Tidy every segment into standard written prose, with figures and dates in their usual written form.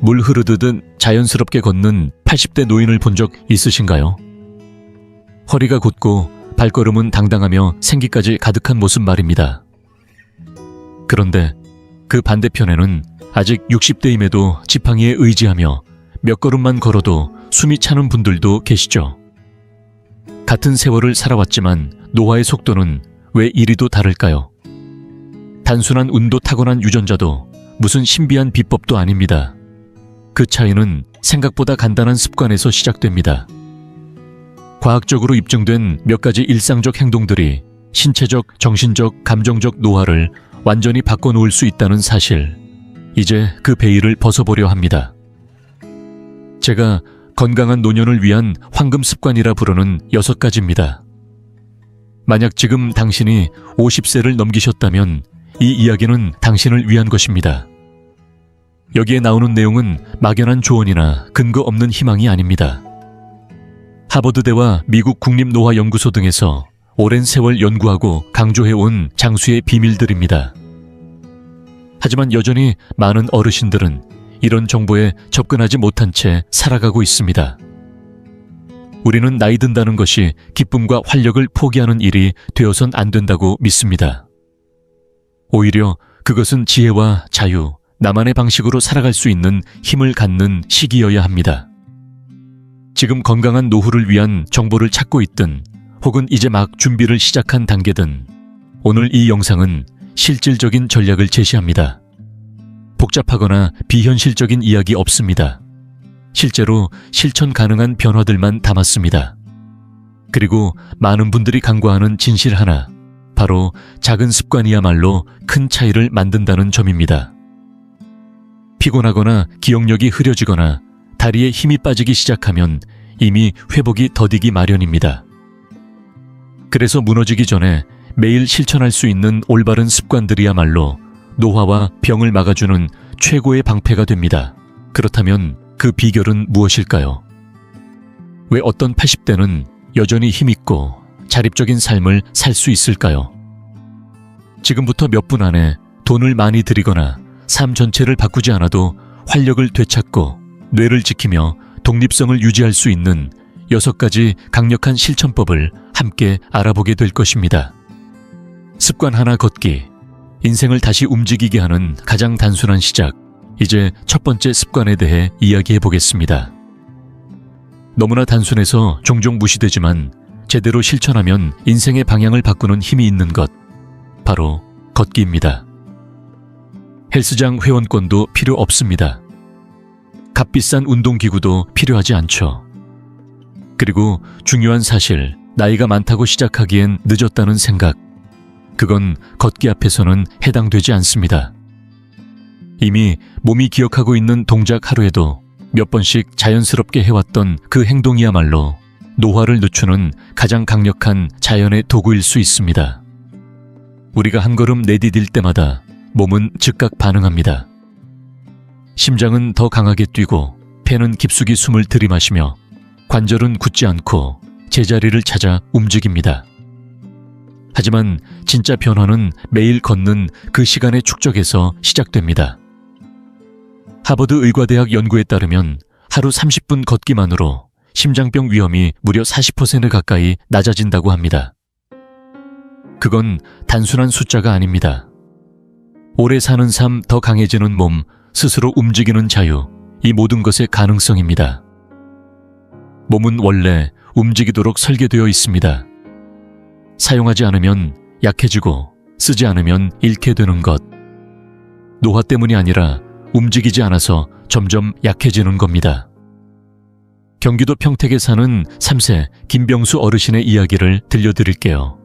물 흐르듯 자연스럽게 걷는 80대 노인을 본 적 있으신가요? 허리가 곧고 발걸음은 당당하며 생기까지 가득한 모습 말입니다. 그런데 그 반대편에는 아직 60대임에도 지팡이에 의지하며 몇 걸음만 걸어도 숨이 차는 분들도 계시죠. 같은 세월을 살아왔지만 노화의 속도는 왜 이리도 다를까요? 단순한 운도 타고난 유전자도 무슨 신비한 비법도 아닙니다. 그 차이는 생각보다 간단한 습관에서 시작됩니다. 과학적으로 입증된 몇 가지 일상적 행동들이 신체적, 정신적, 감정적 노화를 완전히 바꿔놓을 수 있다는 사실, 이제 그 베일을 벗어보려 합니다. 제가 건강한 노년을 위한 황금 습관이라 부르는 6가지입니다. 만약 지금 당신이 50세를 넘기셨다면 이 이야기는 당신을 위한 것입니다. 여기에 나오는 내용은 막연한 조언이나 근거 없는 희망이 아닙니다. 하버드대와 미국 국립노화연구소 등에서 오랜 세월 연구하고 강조해온 장수의 비밀들입니다. 하지만 여전히 많은 어르신들은 이런 정보에 접근하지 못한 채 살아가고 있습니다. 우리는 나이 든다는 것이 기쁨과 활력을 포기하는 일이 되어선 안 된다고 믿습니다. 오히려 그것은 지혜와 자유, 나만의 방식으로 살아갈 수 있는 힘을 갖는 시기여야 합니다. 지금 건강한 노후를 위한 정보를 찾고 있든 혹은 이제 막 준비를 시작한 단계든 오늘 이 영상은 실질적인 전략을 제시합니다. 복잡하거나 비현실적인 이야기 없습니다. 실제로 실천 가능한 변화들만 담았습니다. 그리고 많은 분들이 간과하는 진실 하나, 바로 작은 습관이야말로 큰 차이를 만든다는 점입니다. 피곤하거나 기억력이 흐려지거나 다리에 힘이 빠지기 시작하면 이미 회복이 더디기 마련입니다. 그래서 무너지기 전에 매일 실천할 수 있는 올바른 습관들이야말로 노화와 병을 막아주는 최고의 방패가 됩니다. 그렇다면 그 비결은 무엇일까요? 왜 어떤 80대는 여전히 힘있고 자립적인 삶을 살 수 있을까요? 지금부터 몇 분 안에 돈을 많이 들이거나 삶 전체를 바꾸지 않아도 활력을 되찾고 뇌를 지키며 독립성을 유지할 수 있는 6가지 강력한 실천법을 함께 알아보게 될 것입니다. 습관 하나 걷기, 인생을 다시 움직이게 하는 가장 단순한 시작, 이제 첫 번째 습관에 대해 이야기해 보겠습니다. 너무나 단순해서 종종 무시되지만 제대로 실천하면 인생의 방향을 바꾸는 힘이 있는 것, 바로 걷기입니다. 헬스장 회원권도 필요 없습니다. 값비싼 운동기구도 필요하지 않죠. 그리고 중요한 사실, 나이가 많다고 시작하기엔 늦었다는 생각, 그건 걷기 앞에서는 해당되지 않습니다. 이미 몸이 기억하고 있는 동작 하루에도 몇 번씩 자연스럽게 해왔던 그 행동이야말로 노화를 늦추는 가장 강력한 자연의 도구일 수 있습니다. 우리가 한 걸음 내디딜 때마다 몸은 즉각 반응합니다. 심장은 더 강하게 뛰고 폐는 깊숙이 숨을 들이마시며 관절은 굳지 않고 제자리를 찾아 움직입니다. 하지만 진짜 변화는 매일 걷는 그 시간의 축적에서 시작됩니다. 하버드 의과대학 연구에 따르면 하루 30분 걷기만으로 심장병 위험이 무려 40% 가까이 낮아진다고 합니다. 그건 단순한 숫자가 아닙니다. 오래 사는 삶, 더 강해지는 몸, 스스로 움직이는 자유, 이 모든 것의 가능성입니다. 몸은 원래 움직이도록 설계되어 있습니다. 사용하지 않으면 약해지고 쓰지 않으면 잃게 되는 것. 노화 때문이 아니라 움직이지 않아서 점점 약해지는 겁니다. 경기도 평택에 사는 3세 김병수 어르신의 이야기를 들려드릴게요.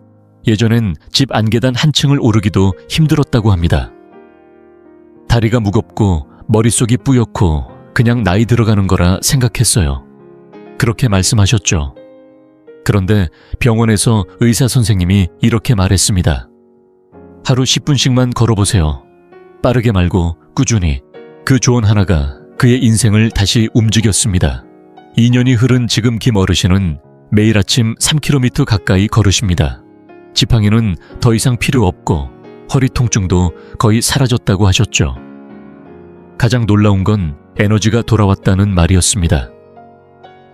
예전엔 집 안계단 한 층을 오르기도 힘들었다고 합니다. 다리가 무겁고 머릿속이 뿌옇고 그냥 나이 들어가는 거라 생각했어요. 그렇게 말씀하셨죠. 그런데 병원에서 의사 선생님이 이렇게 말했습니다. 하루 10분씩만 걸어보세요. 빠르게 말고 꾸준히. 그 조언 하나가 그의 인생을 다시 움직였습니다. 2년이 흐른 지금 김 어르신은 매일 아침 3km 가까이 걸으십니다. 지팡이는 더 이상 필요 없고 허리 통증도 거의 사라졌다고 하셨죠. 가장 놀라운 건 에너지가 돌아왔다는 말이었습니다.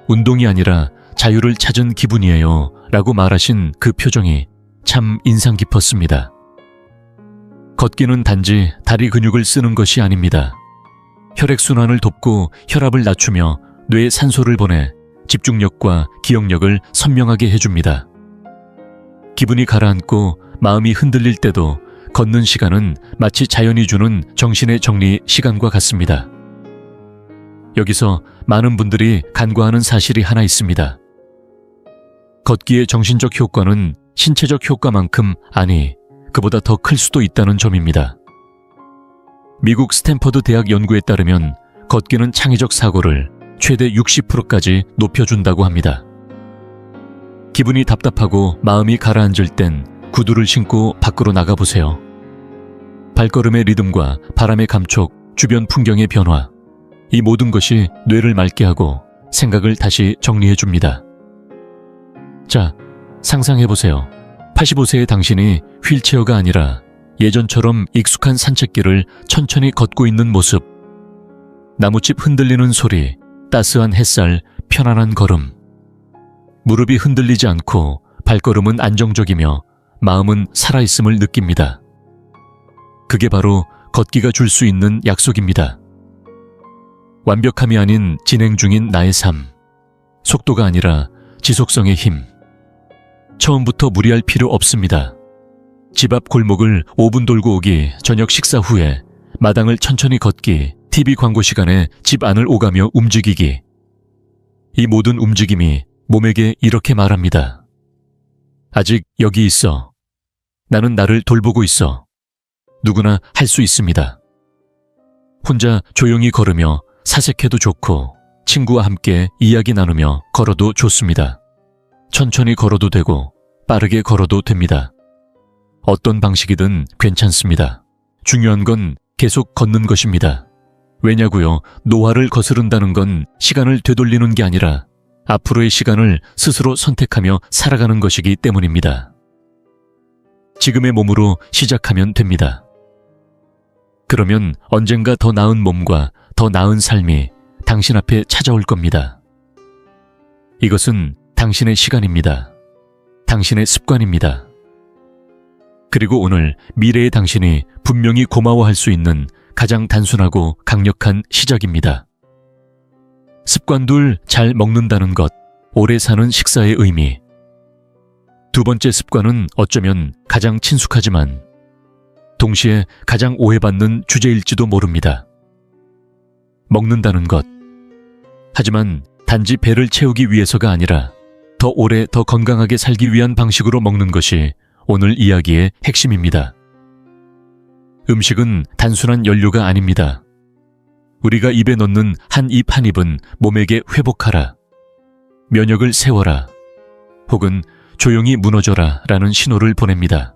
운동이 아니라 자유를 찾은 기분이에요 라고 말하신 그 표정이 참 인상 깊었습니다. 걷기는 단지 다리 근육을 쓰는 것이 아닙니다. 혈액순환을 돕고 혈압을 낮추며 뇌에 산소를 보내 집중력과 기억력을 선명하게 해줍니다. 기분이 가라앉고 마음이 흔들릴 때도 걷는 시간은 마치 자연이 주는 정신의 정리 시간과 같습니다. 여기서 많은 분들이 간과하는 사실이 하나 있습니다. 걷기의 정신적 효과는 신체적 효과만큼 아니, 그보다 더 클 수도 있다는 점입니다. 미국 스탠퍼드 대학 연구에 따르면 걷기는 창의적 사고를 최대 60%까지 높여준다고 합니다. 기분이 답답하고 마음이 가라앉을 땐 구두를 신고 밖으로 나가보세요. 발걸음의 리듬과 바람의 감촉, 주변 풍경의 변화, 이 모든 것이 뇌를 맑게 하고 생각을 다시 정리해줍니다. 자, 상상해보세요. 85세의 당신이 휠체어가 아니라 예전처럼 익숙한 산책길을 천천히 걷고 있는 모습. 나뭇잎 흔들리는 소리, 따스한 햇살, 편안한 걸음. 무릎이 흔들리지 않고 발걸음은 안정적이며 마음은 살아있음을 느낍니다. 그게 바로 걷기가 줄 수 있는 약속입니다. 완벽함이 아닌 진행 중인 나의 삶. 속도가 아니라 지속성의 힘. 처음부터 무리할 필요 없습니다. 집 앞 골목을 5분 돌고 오기, 저녁 식사 후에 마당을 천천히 걷기, TV 광고 시간에 집 안을 오가며 움직이기. 이 모든 움직임이 몸에게 이렇게 말합니다. 아직 여기 있어. 나는 나를 돌보고 있어. 누구나 할 수 있습니다. 혼자 조용히 걸으며 사색해도 좋고, 친구와 함께 이야기 나누며 걸어도 좋습니다. 천천히 걸어도 되고 빠르게 걸어도 됩니다. 어떤 방식이든 괜찮습니다. 중요한 건 계속 걷는 것입니다. 왜냐고요? 노화를 거스른다는 건 시간을 되돌리는 게 아니라 앞으로의 시간을 스스로 선택하며 살아가는 것이기 때문입니다. 지금의 몸으로 시작하면 됩니다. 그러면 언젠가 더 나은 몸과 더 나은 삶이 당신 앞에 찾아올 겁니다. 이것은 당신의 시간입니다. 당신의 습관입니다. 그리고 오늘 미래의 당신이 분명히 고마워할 수 있는 가장 단순하고 강력한 시작입니다. 습관 둘, 잘 먹는다는 것, 오래 사는 식사의 의미. 두 번째 습관은 어쩌면 가장 친숙하지만 동시에 가장 오해받는 주제일지도 모릅니다. 먹는다는 것. 하지만 단지 배를 채우기 위해서가 아니라 더 오래 더 건강하게 살기 위한 방식으로 먹는 것이 오늘 이야기의 핵심입니다. 음식은 단순한 연료가 아닙니다. 우리가 입에 넣는 한 입 한 입은 몸에게 회복하라, 면역을 세워라, 혹은 조용히 무너져라 라는 신호를 보냅니다.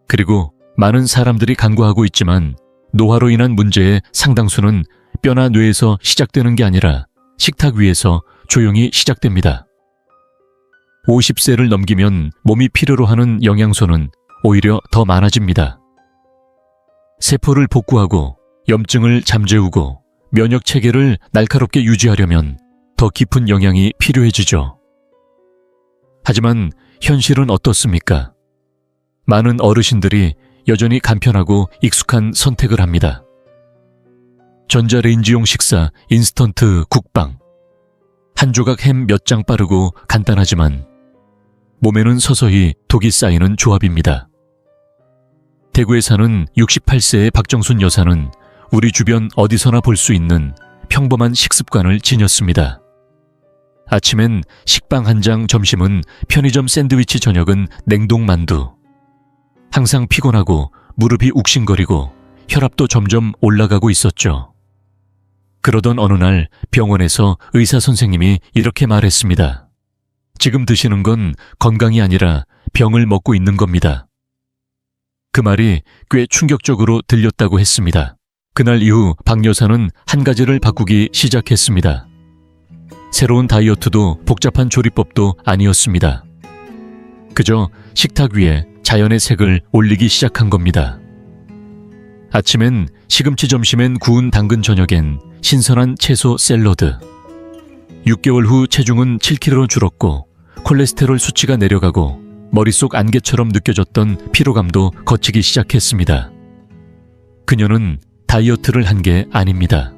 그리고 많은 사람들이 간과하고 있지만 노화로 인한 문제의 상당수는 뼈나 뇌에서 시작되는 게 아니라 식탁 위에서 조용히 시작됩니다. 50세를 넘기면 몸이 필요로 하는 영양소는 오히려 더 많아집니다. 세포를 복구하고 염증을 잠재우고 면역 체계를 날카롭게 유지하려면 더 깊은 영양이 필요해지죠. 하지만 현실은 어떻습니까? 많은 어르신들이 여전히 간편하고 익숙한 선택을 합니다. 전자레인지용 식사, 인스턴트 국방. 한 조각 햄 몇 장 빠르고 간단하지만 몸에는 서서히 독이 쌓이는 조합입니다. 대구에 사는 68세의 박정순 여사는 우리 주변 어디서나 볼 수 있는 평범한 식습관을 지녔습니다. 아침엔 식빵 한 장, 점심은 편의점 샌드위치, 저녁은 냉동 만두. 항상 피곤하고 무릎이 욱신거리고 혈압도 점점 올라가고 있었죠. 그러던 어느 날 병원에서 의사 선생님이 이렇게 말했습니다. 지금 드시는 건 건강이 아니라 병을 먹고 있는 겁니다. 그 말이 꽤 충격적으로 들렸다고 했습니다. 그날 이후 박 여사는 한 가지를 바꾸기 시작했습니다. 새로운 다이어트도 복잡한 조리법도 아니었습니다. 그저 식탁 위에 자연의 색을 올리기 시작한 겁니다. 아침엔 시금치, 점심엔 구운 당근, 저녁엔 신선한 채소 샐러드. 6개월 후 체중은 7kg 줄었고 콜레스테롤 수치가 내려가고 머릿속 안개처럼 느껴졌던 피로감도 걷히기 시작했습니다. 그녀는 다이어트를 한 게 아닙니다.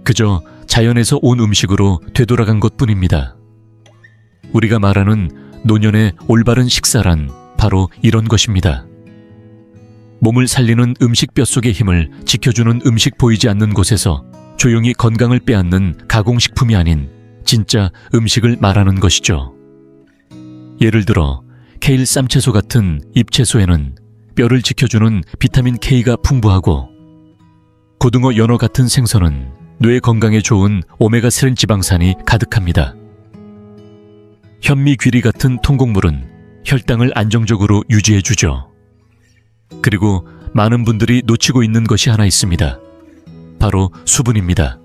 그저 자연에서 온 음식으로 되돌아간 것뿐입니다. 우리가 말하는 노년의 올바른 식사란 바로 이런 것입니다. 몸을 살리는 음식, 뼛속의 힘을 지켜주는 음식, 보이지 않는 곳에서 조용히 건강을 빼앗는 가공식품이 아닌 진짜 음식을 말하는 것이죠. 예를 들어 케일, 쌈채소 같은 잎채소에는 뼈를 지켜주는 비타민 K가 풍부하고, 고등어, 연어 같은 생선은 뇌 건강에 좋은 오메가3 지방산이 가득합니다. 현미, 귀리 같은 통곡물은 혈당을 안정적으로 유지해주죠. 그리고 많은 분들이 놓치고 있는 것이 하나 있습니다. 바로 수분입니다.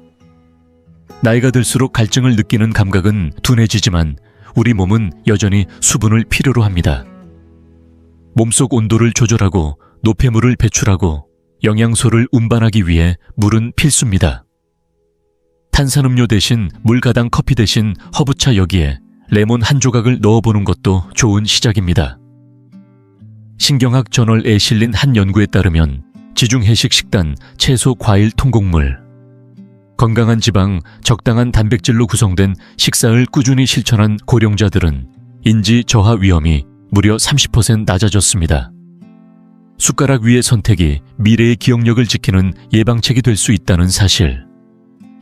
나이가 들수록 갈증을 느끼는 감각은 둔해지지만 우리 몸은 여전히 수분을 필요로 합니다. 몸속 온도를 조절하고 노폐물을 배출하고 영양소를 운반하기 위해 물은 필수입니다. 탄산음료 대신 물가당, 커피 대신 허브차, 여기에 레몬 한 조각을 넣어보는 것도 좋은 시작입니다. 신경학 저널에 실린 한 연구에 따르면 지중해식 식단, 채소, 과일, 통곡물, 건강한 지방, 적당한 단백질로 구성된 식사를 꾸준히 실천한 고령자들은 인지 저하 위험이 무려 30% 낮아졌습니다. 숟가락 위의 선택이 미래의 기억력을 지키는 예방책이 될 수 있다는 사실,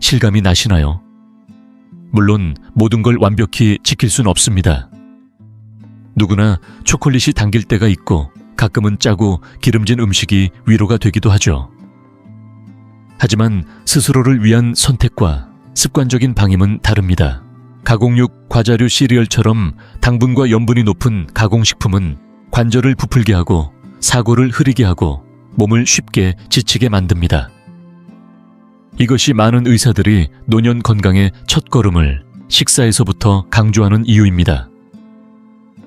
실감이 나시나요? 물론 모든 걸 완벽히 지킬 순 없습니다. 누구나 초콜릿이 당길 때가 있고 가끔은 짜고 기름진 음식이 위로가 되기도 하죠. 하지만 스스로를 위한 선택과 습관적인 방임은 다릅니다. 가공육, 과자류, 시리얼처럼 당분과 염분이 높은 가공식품은 관절을 부풀게 하고 사고를 흐리게 하고 몸을 쉽게 지치게 만듭니다. 이것이 많은 의사들이 노년 건강의 첫걸음을 식사에서부터 강조하는 이유입니다.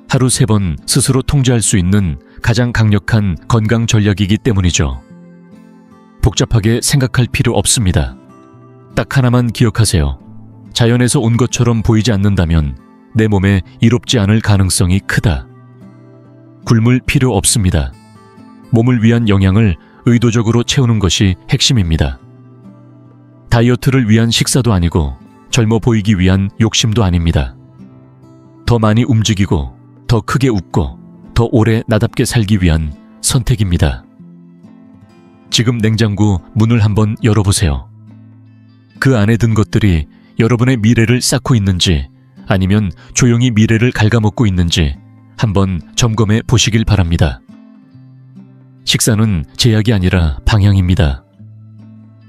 하루 3번 스스로 통제할 수 있는 가장 강력한 건강 전략이기 때문이죠. 복잡하게 생각할 필요 없습니다. 딱 하나만 기억하세요. 자연에서 온 것처럼 보이지 않는다면 내 몸에 이롭지 않을 가능성이 크다. 굶을 필요 없습니다. 몸을 위한 영양을 의도적으로 채우는 것이 핵심입니다. 다이어트를 위한 식사도 아니고 젊어 보이기 위한 욕심도 아닙니다. 더 많이 움직이고 더 크게 웃고 더 오래 나답게 살기 위한 선택입니다. 지금 냉장고 문을 한번 열어보세요. 그 안에 든 것들이 여러분의 미래를 쌓고 있는지 아니면 조용히 미래를 갉아먹고 있는지 한번 점검해 보시길 바랍니다. 식사는 제약이 아니라 방향입니다.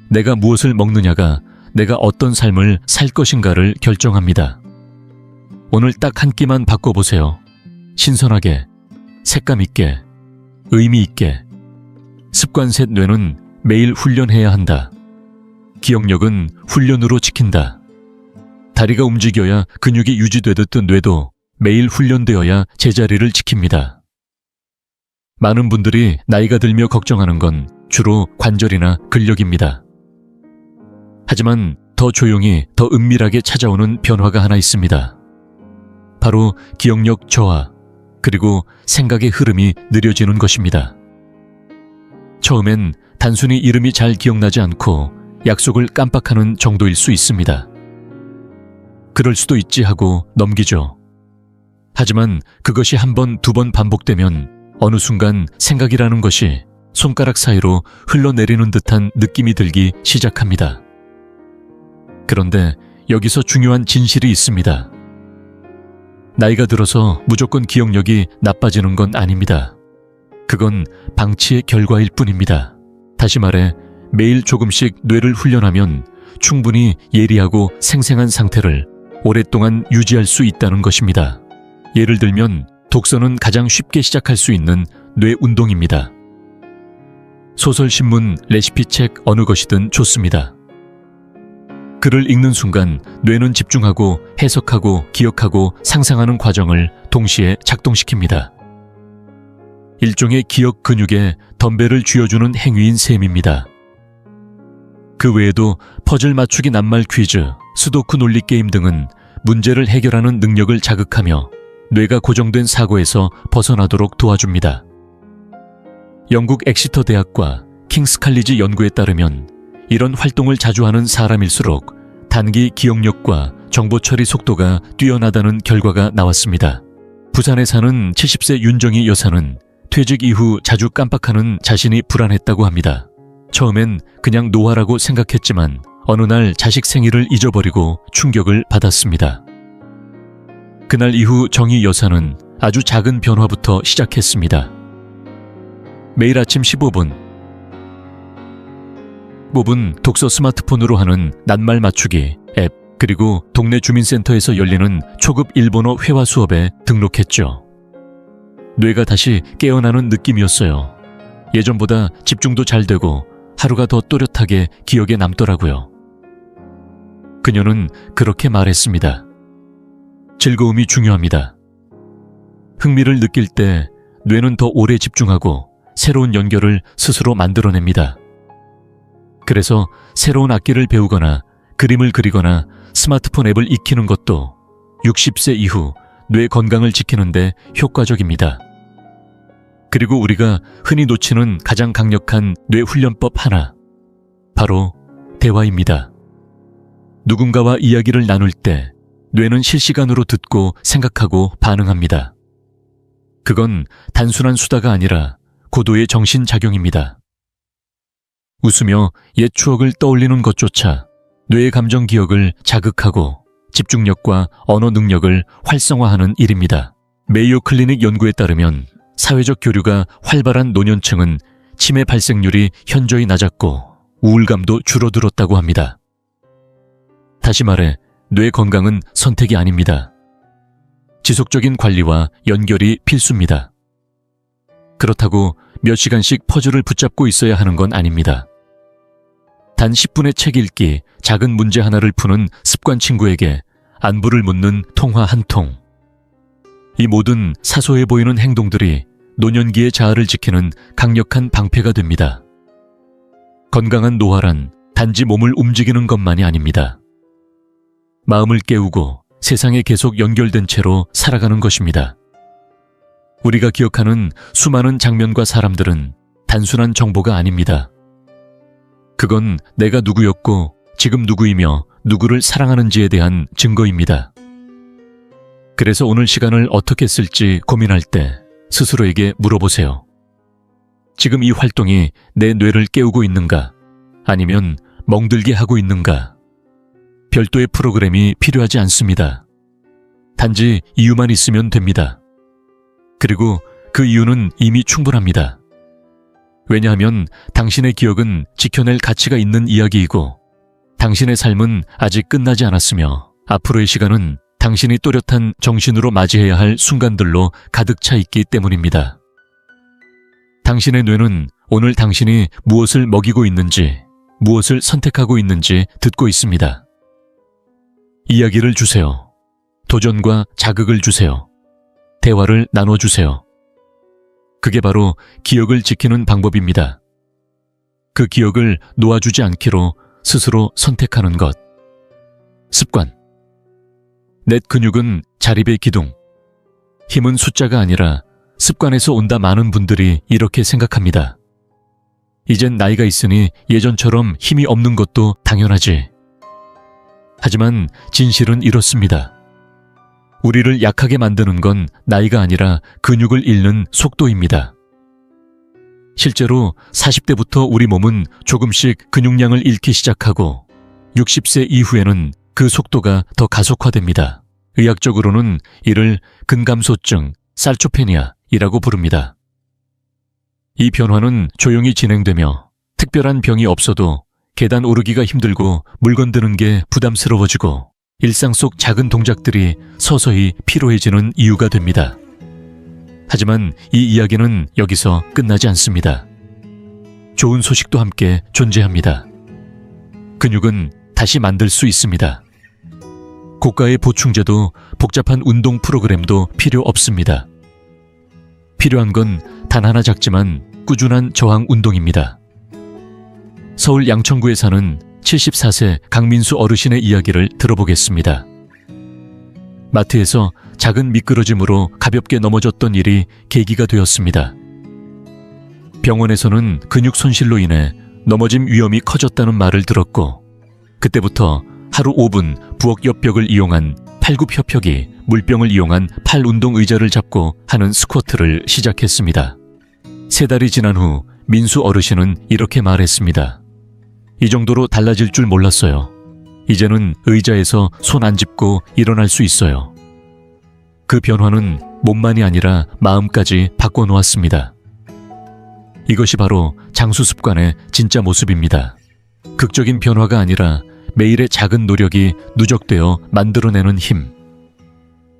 내가 무엇을 먹느냐가 내가 어떤 삶을 살 것인가를 결정합니다. 오늘 딱 한 끼만 바꿔보세요. 신선하게, 색감 있게, 의미 있게. 습관셋 뇌는 매일 훈련해야 한다. 기억력은 훈련으로 지킨다. 다리가 움직여야 근육이 유지되듯 뇌도 매일 훈련되어야 제자리를 지킵니다. 많은 분들이 나이가 들며 걱정하는 건 주로 관절이나 근력입니다. 하지만 더 조용히, 더 은밀하게 찾아오는 변화가 하나 있습니다. 바로 기억력 저하, 그리고 생각의 흐름이 느려지는 것입니다. 처음엔 단순히 이름이 잘 기억나지 않고 약속을 깜빡하는 정도일 수 있습니다. 그럴 수도 있지 하고 넘기죠. 하지만 그것이 1번, 2번 반복되면 어느 순간 생각이라는 것이 손가락 사이로 흘러내리는 듯한 느낌이 들기 시작합니다. 그런데 여기서 중요한 진실이 있습니다. 나이가 들어서 무조건 기억력이 나빠지는 건 아닙니다. 그건 방치의 결과일 뿐입니다. 다시 말해, 매일 조금씩 뇌를 훈련하면 충분히 예리하고 생생한 상태를 오랫동안 유지할 수 있다는 것입니다. 예를 들면 독서는 가장 쉽게 시작할 수 있는 뇌 운동입니다. 소설, 신문, 레시피 책 어느 것이든 좋습니다. 글을 읽는 순간 뇌는 집중하고 해석하고 기억하고 상상하는 과정을 동시에 작동시킵니다. 일종의 기억 근육에 더 덤벨을 쥐어주는 행위인 셈입니다. 그 외에도 퍼즐 맞추기 낱말 퀴즈, 수도쿠 논리 게임 등은 문제를 해결하는 능력을 자극하며 뇌가 고정된 사고에서 벗어나도록 도와줍니다. 영국 엑시터 대학과 킹스 칼리지 연구에 따르면 이런 활동을 자주 하는 사람일수록 단기 기억력과 정보 처리 속도가 뛰어나다는 결과가 나왔습니다. 부산에 사는 70세 윤정희 여사는 퇴직 이후 자주 깜빡하는 자신이 불안했다고 합니다. 처음엔 그냥 노화라고 생각했지만 어느 날 자식 생일을 잊어버리고 충격을 받았습니다. 그날 이후 정희 여사는 아주 작은 변화부터 시작했습니다. 매일 아침 15분 독서 스마트폰으로 하는 낱말 맞추기 앱, 그리고 동네 주민센터에서 열리는 초급 일본어 회화 수업에 등록했죠. 뇌가 다시 깨어나는 느낌이었어요. 예전보다 집중도 잘 되고 하루가 더 또렷하게 기억에 남더라고요. 그녀는 그렇게 말했습니다. 즐거움이 중요합니다. 흥미를 느낄 때 뇌는 더 오래 집중하고 새로운 연결을 스스로 만들어냅니다. 그래서 새로운 악기를 배우거나 그림을 그리거나 스마트폰 앱을 익히는 것도 60세 이후 뇌 건강을 지키는 데 효과적입니다. 그리고 우리가 흔히 놓치는 가장 강력한 뇌 훈련법 하나, 바로 대화입니다. 누군가와 이야기를 나눌 때 뇌는 실시간으로 듣고 생각하고 반응합니다. 그건 단순한 수다가 아니라 고도의 정신작용입니다. 웃으며 옛 추억을 떠올리는 것조차 뇌의 감정 기억을 자극하고 집중력과 언어 능력을 활성화하는 일입니다. 메이오 클리닉 연구에 따르면 사회적 교류가 활발한 노년층은 치매 발생률이 현저히 낮았고 우울감도 줄어들었다고 합니다. 다시 말해 뇌 건강은 선택이 아닙니다. 지속적인 관리와 연결이 필수입니다. 그렇다고 몇 시간씩 퍼즐을 붙잡고 있어야 하는 건 아닙니다. 단 10분의 책 읽기, 작은 문제 하나를 푸는 습관 친구에게 안부를 묻는 통화 한 통. 이 모든 사소해 보이는 행동들이 노년기의 자아를 지키는 강력한 방패가 됩니다. 건강한 노화란 단지 몸을 움직이는 것만이 아닙니다. 마음을 깨우고 세상에 계속 연결된 채로 살아가는 것입니다. 우리가 기억하는 수많은 장면과 사람들은 단순한 정보가 아닙니다. 그건 내가 누구였고 지금 누구이며 누구를 사랑하는지에 대한 증거입니다. 그래서 오늘 시간을 어떻게 쓸지 고민할 때 스스로에게 물어보세요. 지금 이 활동이 내 뇌를 깨우고 있는가? 아니면 멍들게 하고 있는가? 별도의 프로그램이 필요하지 않습니다. 단지 이유만 있으면 됩니다. 그리고 그 이유는 이미 충분합니다. 왜냐하면 당신의 기억은 지켜낼 가치가 있는 이야기이고 당신의 삶은 아직 끝나지 않았으며 앞으로의 시간은 당신이 또렷한 정신으로 맞이해야 할 순간들로 가득 차 있기 때문입니다. 당신의 뇌는 오늘 당신이 무엇을 먹이고 있는지, 무엇을 선택하고 있는지 듣고 있습니다. 이야기를 주세요. 도전과 자극을 주세요. 대화를 나눠주세요. 그게 바로 기억을 지키는 방법입니다. 그 기억을 놓아주지 않기로 스스로 선택하는 것. 습관. 넷 근육은 자립의 기둥. 힘은 숫자가 아니라 습관에서 온다. 많은 분들이 이렇게 생각합니다. 이젠 나이가 있으니 예전처럼 힘이 없는 것도 당연하지. 하지만 진실은 이렇습니다. 우리를 약하게 만드는 건 나이가 아니라 근육을 잃는 속도입니다. 실제로 40대부터 우리 몸은 조금씩 근육량을 잃기 시작하고 60세 이후에는 그 속도가 더 가속화됩니다. 의학적으로는 이를 근감소증, 살초페니아이라고 부릅니다. 이 변화는 조용히 진행되며 특별한 병이 없어도 계단 오르기가 힘들고 물건 드는 게 부담스러워지고 일상 속 작은 동작들이 서서히 피로해지는 이유가 됩니다. 하지만 이 이야기는 여기서 끝나지 않습니다. 좋은 소식도 함께 존재합니다. 근육은 다시 만들 수 있습니다. 고가의 보충제도 복잡한 운동 프로그램도 필요 없습니다. 필요한 건 단 하나 작지만 꾸준한 저항 운동입니다. 서울 양천구에 사는 74세 강민수 어르신의 이야기를 들어보겠습니다. 마트에서 작은 미끄러짐으로 가볍게 넘어졌던 일이 계기가 되었습니다. 병원에서는 근육 손실로 인해 넘어짐 위험이 커졌다는 말을 들었고, 그때부터 하루 5분 부엌 옆 벽을 이용한 팔굽혀펴기, 물병을 이용한 팔 운동 의자를 잡고 하는 스쿼트를 시작했습니다. 3달이 지난 후 민수 어르신은 이렇게 말했습니다. 이 정도로 달라질 줄 몰랐어요. 이제는 의자에서 손 안 짚고 일어날 수 있어요. 그 변화는 몸만이 아니라 마음까지 바꿔놓았습니다. 이것이 바로 장수 습관의 진짜 모습입니다. 극적인 변화가 아니라 매일의 작은 노력이 누적되어 만들어내는 힘.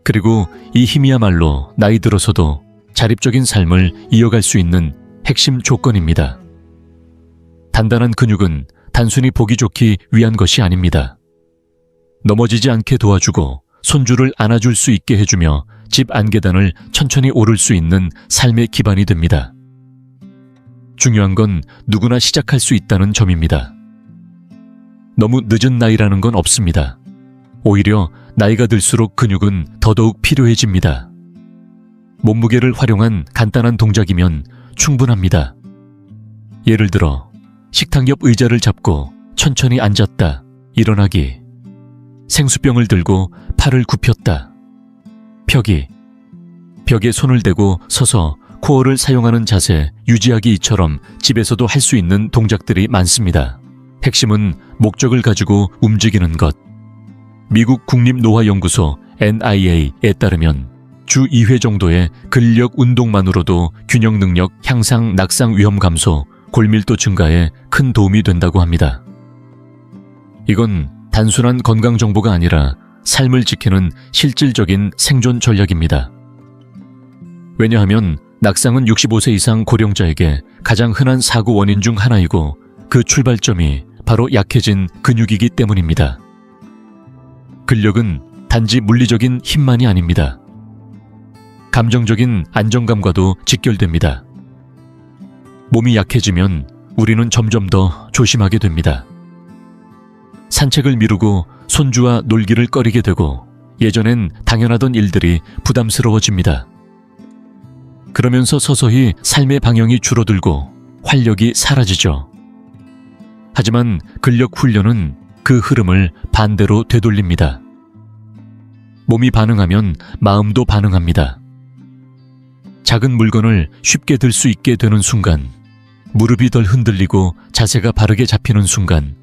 그리고 이 힘이야말로 나이 들어서도 자립적인 삶을 이어갈 수 있는 핵심 조건입니다. 단단한 근육은 단순히 보기 좋기 위한 것이 아닙니다. 넘어지지 않게 도와주고 손주를 안아줄 수 있게 해주며 집 안계단을 천천히 오를 수 있는 삶의 기반이 됩니다. 중요한 건 누구나 시작할 수 있다는 점입니다. 너무 늦은 나이라는 건 없습니다. 오히려 나이가 들수록 근육은 더더욱 필요해집니다. 몸무게를 활용한 간단한 동작이면 충분합니다. 예를 들어 식탁 옆 의자를 잡고 천천히 앉았다, 일어나기, 생수병을 들고 팔을 굽혔다, 펴기, 벽에 손을 대고 서서 코어를 사용하는 자세 유지하기처럼 집에서도 할 수 있는 동작들이 많습니다. 핵심은 목적을 가지고 움직이는 것. 미국 국립노화연구소 NIA에 따르면 주 2회 정도의 근력 운동만으로도 균형 능력 향상, 낙상 위험 감소, 골밀도 증가에 큰 도움이 된다고 합니다. 이건 단순한 건강 정보가 아니라 삶을 지키는 실질적인 생존 전략입니다. 왜냐하면 낙상은 65세 이상 고령자에게 가장 흔한 사고 원인 중 하나이고, 그 출발점이 바로 약해진 근육이기 때문입니다. 근력은 단지 물리적인 힘만이 아닙니다. 감정적인 안정감과도 직결됩니다. 몸이 약해지면 우리는 점점 더 조심하게 됩니다. 산책을 미루고 손주와 놀기를 꺼리게 되고, 예전엔 당연하던 일들이 부담스러워집니다. 그러면서 서서히 삶의 방향이 줄어들고 활력이 사라지죠. 하지만 근력 훈련은 그 흐름을 반대로 되돌립니다. 몸이 반응하면 마음도 반응합니다. 작은 물건을 쉽게 들 수 있게 되는 순간, 무릎이 덜 흔들리고 자세가 바르게 잡히는 순간,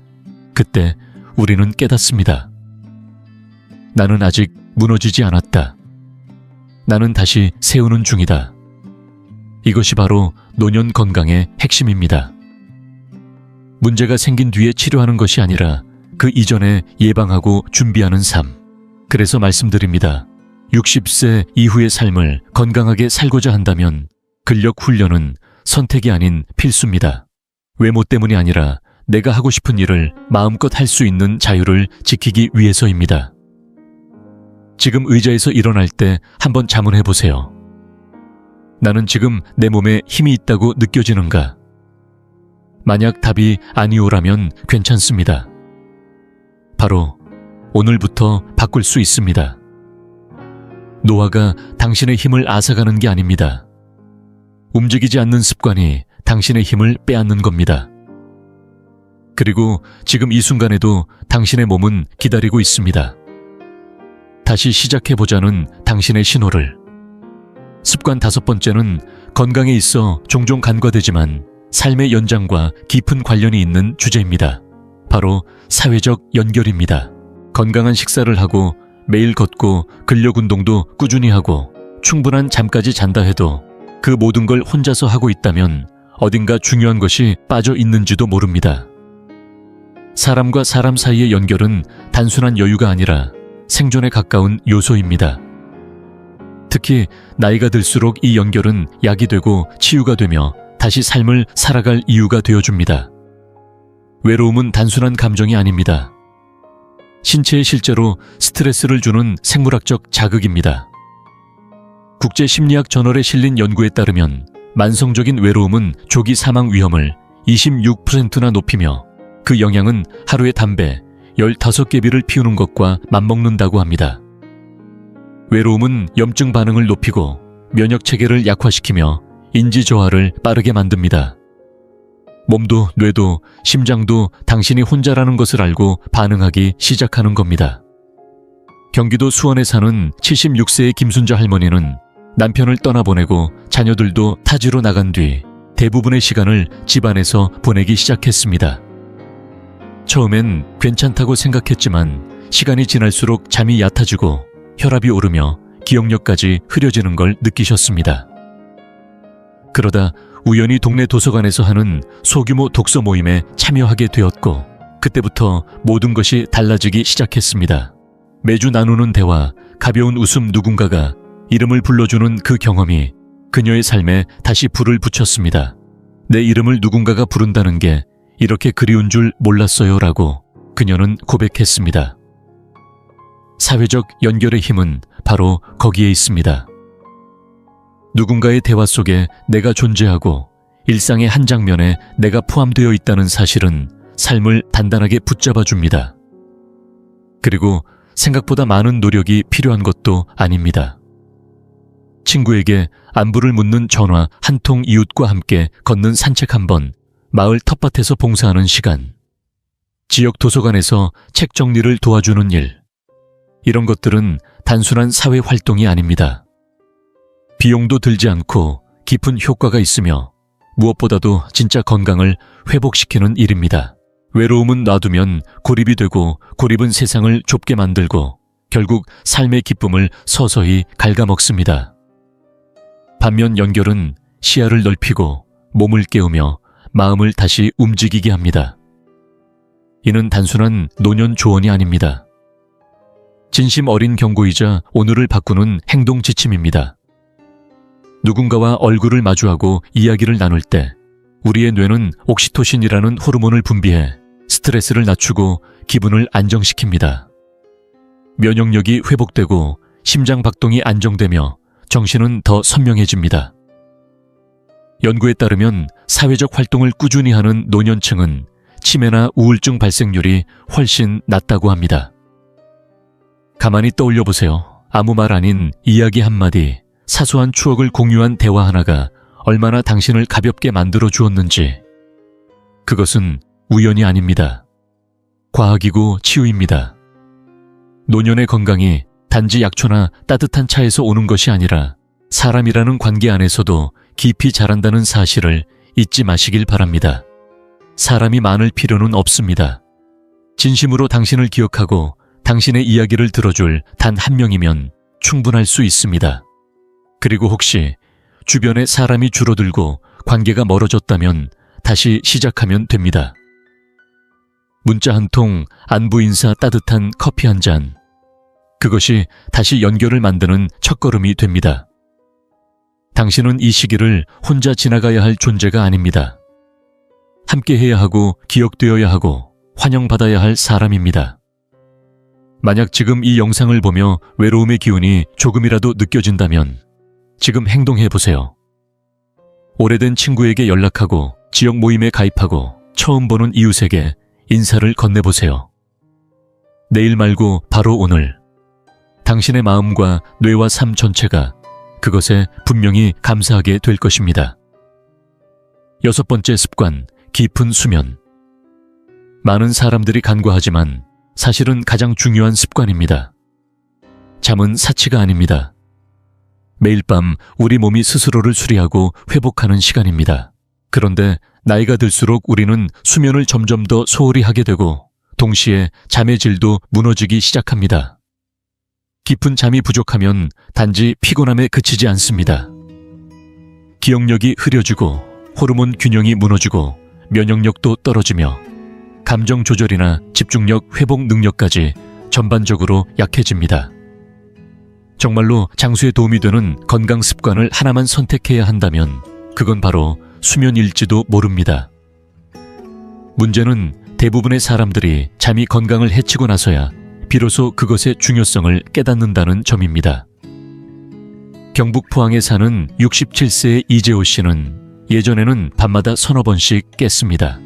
그때 우리는 깨닫습니다. 나는 아직 무너지지 않았다. 나는 다시 세우는 중이다. 이것이 바로 노년 건강의 핵심입니다. 문제가 생긴 뒤에 치료하는 것이 아니라 그 이전에 예방하고 준비하는 삶. 그래서 말씀드립니다. 60세 이후의 삶을 건강하게 살고자 한다면 근력 훈련은 선택이 아닌 필수입니다. 외모 때문이 아니라 내가 하고 싶은 일을 마음껏 할 수 있는 자유를 지키기 위해서입니다. 지금 의자에서 일어날 때 한번 자문해 보세요. 나는 지금 내 몸에 힘이 있다고 느껴지는가? 만약 답이 아니오라면 괜찮습니다. 바로 오늘부터 바꿀 수 있습니다. 노화가 당신의 힘을 앗아가는 게 아닙니다. 움직이지 않는 습관이 당신의 힘을 빼앗는 겁니다. 그리고 지금 이 순간에도 당신의 몸은 기다리고 있습니다. 다시 시작해보자는 당신의 신호를. 습관 5번째는 건강에 있어 종종 간과되지만 삶의 연장과 깊은 관련이 있는 주제입니다. 바로 사회적 연결입니다. 건강한 식사를 하고 매일 걷고 근력 운동도 꾸준히 하고 충분한 잠까지 잔다 해도 그 모든 걸 혼자서 하고 있다면 어딘가 중요한 것이 빠져 있는지도 모릅니다. 사람과 사람 사이의 연결은 단순한 여유가 아니라 생존에 가까운 요소입니다. 특히 나이가 들수록 이 연결은 약이 되고 치유가 되며 다시 삶을 살아갈 이유가 되어줍니다. 외로움은 단순한 감정이 아닙니다. 신체에 실제로 스트레스를 주는 생물학적 자극입니다. 국제심리학 저널에 실린 연구에 따르면 만성적인 외로움은 조기 사망 위험을 26%나 높이며 그 영향은 하루에 담배 15개비를 피우는 것과 맞먹는다고 합니다. 외로움은 염증 반응을 높이고 면역 체계를 약화시키며 인지 저하를 빠르게 만듭니다. 몸도 뇌도 심장도 당신이 혼자라는 것을 알고 반응하기 시작하는 겁니다. 경기도 수원에 사는 76세의 김순자 할머니는 남편을 떠나보내고 자녀들도 타지로 나간 뒤 대부분의 시간을 집안에서 보내기 시작했습니다. 처음엔 괜찮다고 생각했지만 시간이 지날수록 잠이 얕아지고 혈압이 오르며 기억력까지 흐려지는 걸 느끼셨습니다. 그러다 우연히 동네 도서관에서 하는 소규모 독서 모임에 참여하게 되었고 그때부터 모든 것이 달라지기 시작했습니다. 매주 나누는 대화, 가벼운 웃음, 누군가가 이름을 불러주는 그 경험이 그녀의 삶에 다시 불을 붙였습니다. 내 이름을 누군가가 부른다는 게 이렇게 그리운 줄 몰랐어요 라고 그녀는 고백했습니다. 사회적 연결의 힘은 바로 거기에 있습니다. 누군가의 대화 속에 내가 존재하고 일상의 한 장면에 내가 포함되어 있다는 사실은 삶을 단단하게 붙잡아 줍니다. 그리고 생각보다 많은 노력이 필요한 것도 아닙니다. 친구에게 안부를 묻는 전화 한 통, 이웃과 함께 걷는 산책 한 번, 마을 텃밭에서 봉사하는 시간, 지역 도서관에서 책 정리를 도와주는 일, 이런 것들은 단순한 사회 활동이 아닙니다. 비용도 들지 않고 깊은 효과가 있으며 무엇보다도 진짜 건강을 회복시키는 일입니다. 외로움은 놔두면 고립이 되고 고립은 세상을 좁게 만들고 결국 삶의 기쁨을 서서히 갉아먹습니다. 반면 연결은 시야를 넓히고 몸을 깨우며 마음을 다시 움직이게 합니다. 이는 단순한 노년 조언이 아닙니다. 진심 어린 경고이자 오늘을 바꾸는 행동 지침입니다. 누군가와 얼굴을 마주하고 이야기를 나눌 때 우리의 뇌는 옥시토신이라는 호르몬을 분비해 스트레스를 낮추고 기분을 안정시킵니다. 면역력이 회복되고 심장 박동이 안정되며 정신은 더 선명해집니다. 연구에 따르면 사회적 활동을 꾸준히 하는 노년층은 치매나 우울증 발생률이 훨씬 낮다고 합니다. 가만히 떠올려 보세요. 아무 말 아닌 이야기 한마디, 사소한 추억을 공유한 대화 하나가 얼마나 당신을 가볍게 만들어 주었는지. 그것은 우연이 아닙니다. 과학이고 치유입니다. 노년의 건강이 단지 약초나 따뜻한 차에서 오는 것이 아니라 사람이라는 관계 안에서도 깊이 자란다는 사실을 잊지 마시길 바랍니다. 사람이 많을 필요는 없습니다. 진심으로 당신을 기억하고 당신의 이야기를 들어줄 단 한 명이면 충분할 수 있습니다. 그리고 혹시 주변에 사람이 줄어들고 관계가 멀어졌다면 다시 시작하면 됩니다. 문자 한 통, 안부 인사, 따뜻한 커피 한 잔. 그것이 다시 연결을 만드는 첫걸음이 됩니다. 당신은 이 시기를 혼자 지나가야 할 존재가 아닙니다. 함께해야 하고 기억되어야 하고 환영받아야 할 사람입니다. 만약 지금 이 영상을 보며 외로움의 기운이 조금이라도 느껴진다면 지금 행동해보세요. 오래된 친구에게 연락하고 지역 모임에 가입하고 처음 보는 이웃에게 인사를 건네보세요. 내일 말고 바로 오늘. 당신의 마음과 뇌와 삶 전체가 그것에 분명히 감사하게 될 것입니다. 6번째 습관, 깊은 수면. 많은 사람들이 간과하지만 사실은 가장 중요한 습관입니다. 잠은 사치가 아닙니다. 매일 밤 우리 몸이 스스로를 수리하고 회복하는 시간입니다. 그런데 나이가 들수록 우리는 수면을 점점 더 소홀히 하게 되고 동시에 잠의 질도 무너지기 시작합니다. 깊은 잠이 부족하면 단지 피곤함에 그치지 않습니다. 기억력이 흐려지고 호르몬 균형이 무너지고 면역력도 떨어지며 감정 조절이나 집중력 회복 능력까지 전반적으로 약해집니다. 정말로 장수에 도움이 되는 건강 습관을 하나만 선택해야 한다면 그건 바로 수면일지도 모릅니다. 문제는 대부분의 사람들이 잠이 건강을 해치고 나서야 비로소 그것의 중요성을 깨닫는다는 점입니다. 경북 포항에 사는 67세의 이재호 씨는 예전에는 밤마다 서너 번씩 깼습니다.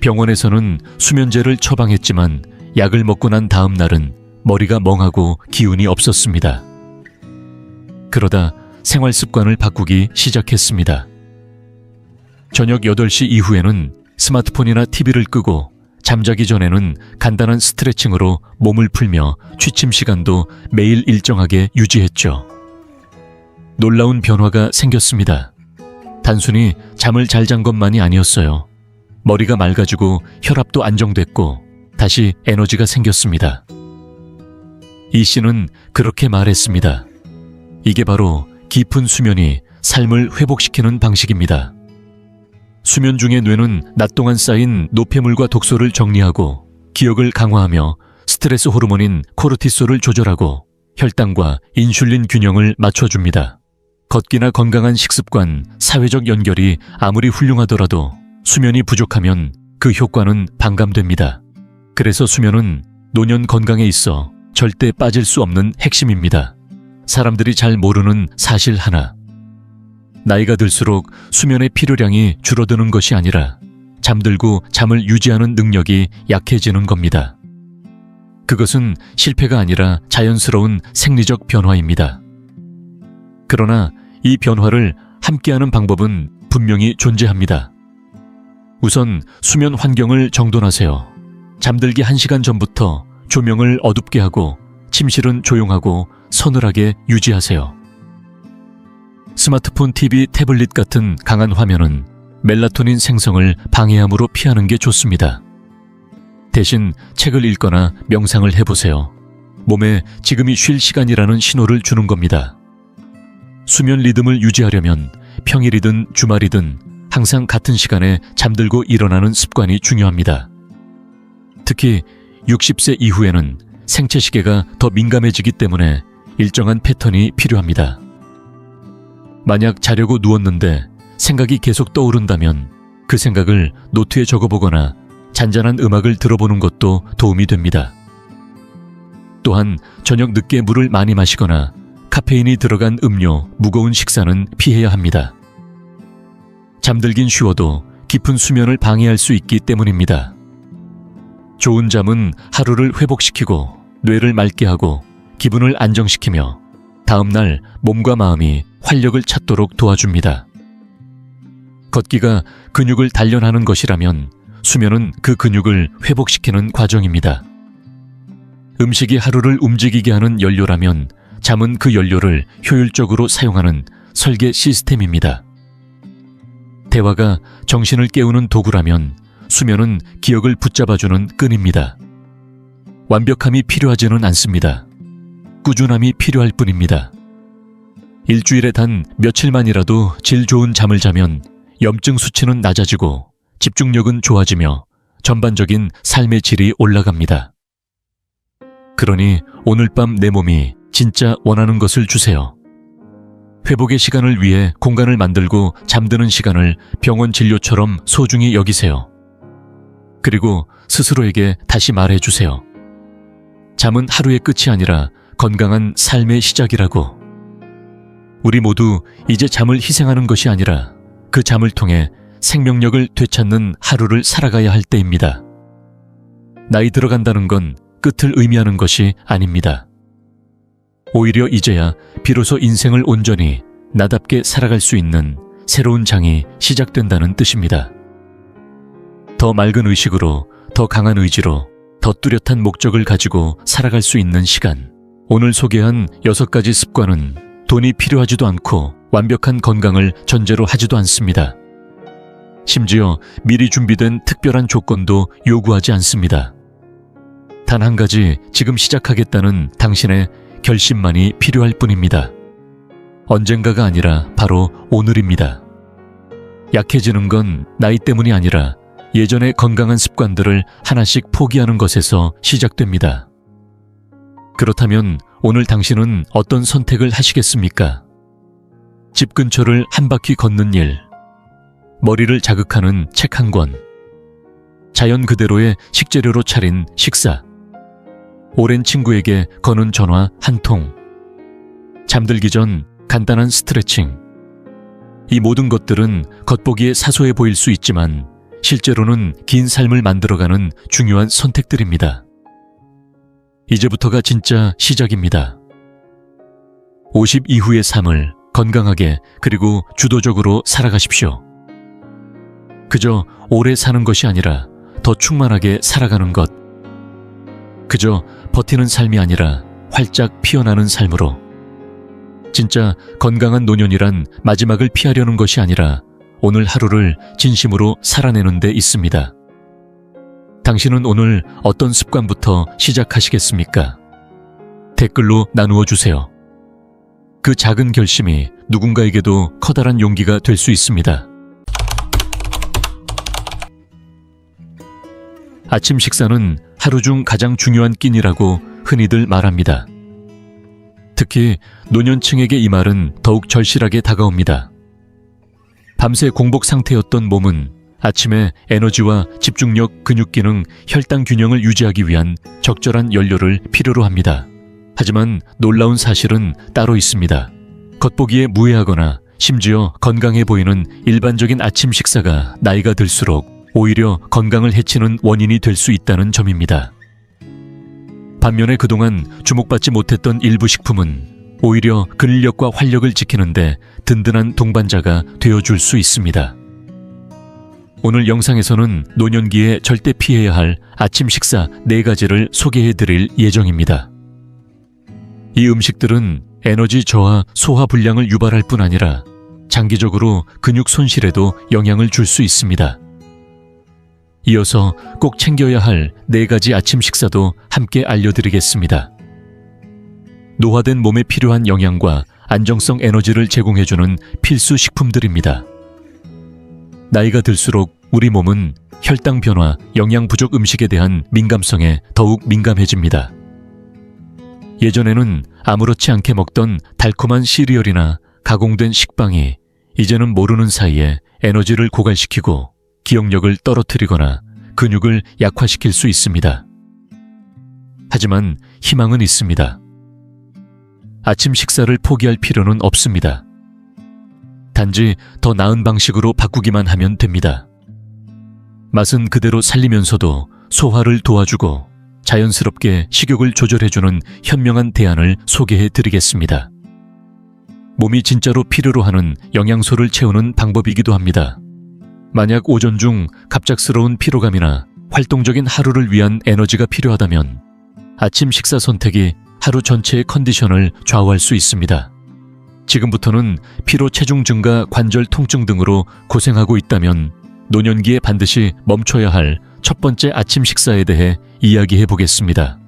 병원에서는 수면제를 처방했지만 약을 먹고 난 다음 날은 머리가 멍하고 기운이 없었습니다. 그러다 생활 습관을 바꾸기 시작했습니다. 저녁 8시 이후에는 스마트폰이나 TV를 끄고 잠자기 전에는 간단한 스트레칭으로 몸을 풀며 취침 시간도 매일 일정하게 유지했죠. 놀라운 변화가 생겼습니다. 단순히 잠을 잘 잔 것만이 아니었어요. 머리가 맑아지고 혈압도 안정됐고 다시 에너지가 생겼습니다. 이 씨는 그렇게 말했습니다. 이게 바로 깊은 수면이 삶을 회복시키는 방식입니다. 수면 중에 뇌는 낮 동안 쌓인 노폐물과 독소를 정리하고 기억을 강화하며 스트레스 호르몬인 코르티솔을 조절하고 혈당과 인슐린 균형을 맞춰줍니다. 걷기나 건강한 식습관, 사회적 연결이 아무리 훌륭하더라도 수면이 부족하면 그 효과는 반감됩니다. 그래서 수면은 노년 건강에 있어 절대 빠질 수 없는 핵심입니다. 사람들이 잘 모르는 사실 하나. 나이가 들수록 수면의 필요량이 줄어드는 것이 아니라 잠들고 잠을 유지하는 능력이 약해지는 겁니다. 그것은 실패가 아니라 자연스러운 생리적 변화입니다. 그러나 이 변화를 함께하는 방법은 분명히 존재합니다. 우선 수면 환경을 정돈하세요. 잠들기 1시간 전부터 조명을 어둡게 하고 침실은 조용하고 서늘하게 유지하세요. 스마트폰, TV, 태블릿 같은 강한 화면은 멜라토닌 생성을 방해함으로 피하는 게 좋습니다. 대신 책을 읽거나 명상을 해보세요. 몸에 지금이 쉴 시간이라는 신호를 주는 겁니다. 수면 리듬을 유지하려면 평일이든 주말이든 항상 같은 시간에 잠들고 일어나는 습관이 중요합니다. 특히 60세 이후에는 생체 시계가 더 민감해지기 때문에 일정한 패턴이 필요합니다. 만약 자려고 누웠는데 생각이 계속 떠오른다면 그 생각을 노트에 적어보거나 잔잔한 음악을 들어보는 것도 도움이 됩니다. 또한 저녁 늦게 물을 많이 마시거나 카페인이 들어간 음료, 무거운 식사는 피해야 합니다. 잠들긴 쉬워도 깊은 수면을 방해할 수 있기 때문입니다. 좋은 잠은 하루를 회복시키고 뇌를 맑게 하고 기분을 안정시키며 다음날 몸과 마음이 활력을 찾도록 도와줍니다. 걷기가 근육을 단련하는 것이라면 수면은 그 근육을 회복시키는 과정입니다. 음식이 하루를 움직이게 하는 연료라면 잠은 그 연료를 효율적으로 사용하는 설계 시스템입니다. 대화가 정신을 깨우는 도구라면 수면은 기억을 붙잡아주는 끈입니다. 완벽함이 필요하지는 않습니다. 꾸준함이 필요할 뿐입니다. 일주일에 단 며칠만이라도 질 좋은 잠을 자면 염증 수치는 낮아지고 집중력은 좋아지며 전반적인 삶의 질이 올라갑니다. 그러니 오늘 밤 내 몸이 진짜 원하는 것을 주세요. 회복의 시간을 위해 공간을 만들고 잠드는 시간을 병원 진료처럼 소중히 여기세요. 그리고 스스로에게 다시 말해주세요. 잠은 하루의 끝이 아니라 건강한 삶의 시작이라고. 우리 모두 이제 잠을 희생하는 것이 아니라 그 잠을 통해 생명력을 되찾는 하루를 살아가야 할 때입니다. 나이 들어간다는 건 끝을 의미하는 것이 아닙니다. 오히려 이제야 비로소 인생을 온전히 나답게 살아갈 수 있는 새로운 장이 시작된다는 뜻입니다. 더 맑은 의식으로, 더 강한 의지로, 더 뚜렷한 목적을 가지고 살아갈 수 있는 시간. 오늘 소개한 6가지 습관은 돈이 필요하지도 않고 완벽한 건강을 전제로 하지도 않습니다. 심지어 미리 준비된 특별한 조건도 요구하지 않습니다. 단 한 가지 지금 시작하겠다는 당신의 결심만이 필요할 뿐입니다. 언젠가가 아니라 바로 오늘입니다. 약해지는 건 나이 때문이 아니라 예전의 건강한 습관들을 하나씩 포기하는 것에서 시작됩니다. 그렇다면 오늘 당신은 어떤 선택을 하시겠습니까? 집 근처를 한 바퀴 걷는 일, 머리를 자극하는 책 한 권, 자연 그대로의 식재료로 차린 식사, 오랜 친구에게 거는 전화 한 통, 잠들기 전 간단한 스트레칭. 이 모든 것들은 겉보기에 사소해 보일 수 있지만 실제로는 긴 삶을 만들어가는 중요한 선택들입니다. 이제부터가 진짜 시작입니다. 50 이후의 삶을 건강하게 그리고 주도적으로 살아가십시오. 그저 오래 사는 것이 아니라 더 충만하게 살아가는 것. 그저 버티는 삶이 아니라 활짝 피어나는 삶으로. 진짜 건강한 노년이란 마지막을 피하려는 것이 아니라 오늘 하루를 진심으로 살아내는 데 있습니다. 당신은 오늘 어떤 습관부터 시작하시겠습니까? 댓글로 나누어 주세요. 그 작은 결심이 누군가에게도 커다란 용기가 될 수 있습니다. 아침 식사는 하루 중 가장 중요한 끼니라고 흔히들 말합니다. 특히 노년층에게 이 말은 더욱 절실하게 다가옵니다. 밤새 공복 상태였던 몸은 아침에 에너지와 집중력, 근육 기능, 혈당 균형을 유지하기 위한 적절한 연료를 필요로 합니다. 하지만 놀라운 사실은 따로 있습니다. 겉보기에 무해하거나 심지어 건강해 보이는 일반적인 아침 식사가 나이가 들수록 오히려 건강을 해치는 원인이 될 수 있다는 점입니다. 반면에 그동안 주목받지 못했던 일부 식품은 오히려 근력과 활력을 지키는데 든든한 동반자가 되어줄 수 있습니다. 오늘 영상에서는 노년기에 절대 피해야 할 아침 식사 4가지를 소개해드릴 예정입니다. 이 음식들은 에너지 저하, 소화 불량을 유발할 뿐 아니라 장기적으로 근육 손실에도 영향을 줄 수 있습니다. 이어서 꼭 챙겨야 할 4가지 아침 식사도 함께 알려드리겠습니다. 노화된 몸에 필요한 영양과 안정성 에너지를 제공해주는 필수 식품들입니다. 나이가 들수록 우리 몸은 혈당 변화, 영양 부족 음식에 대한 민감성에 더욱 민감해집니다. 예전에는 아무렇지 않게 먹던 달콤한 시리얼이나 가공된 식빵이 이제는 모르는 사이에 에너지를 고갈시키고 기억력을 떨어뜨리거나 근육을 약화시킬 수 있습니다. 하지만 희망은 있습니다. 아침 식사를 포기할 필요는 없습니다. 단지 더 나은 방식으로 바꾸기만 하면 됩니다. 맛은 그대로 살리면서도 소화를 도와주고 자연스럽게 식욕을 조절해주는 현명한 대안을 소개해 드리겠습니다. 몸이 진짜로 필요로 하는 영양소를 채우는 방법이기도 합니다. 만약 오전 중 갑작스러운 피로감이나 활동적인 하루를 위한 에너지가 필요하다면 아침 식사 선택이 하루 전체의 컨디션을 좌우할 수 있습니다. 지금부터는 피로, 체중 증가, 관절 통증 등으로 고생하고 있다면 노년기에 반드시 멈춰야 할 첫 번째 아침 식사에 대해 이야기해 보겠습니다.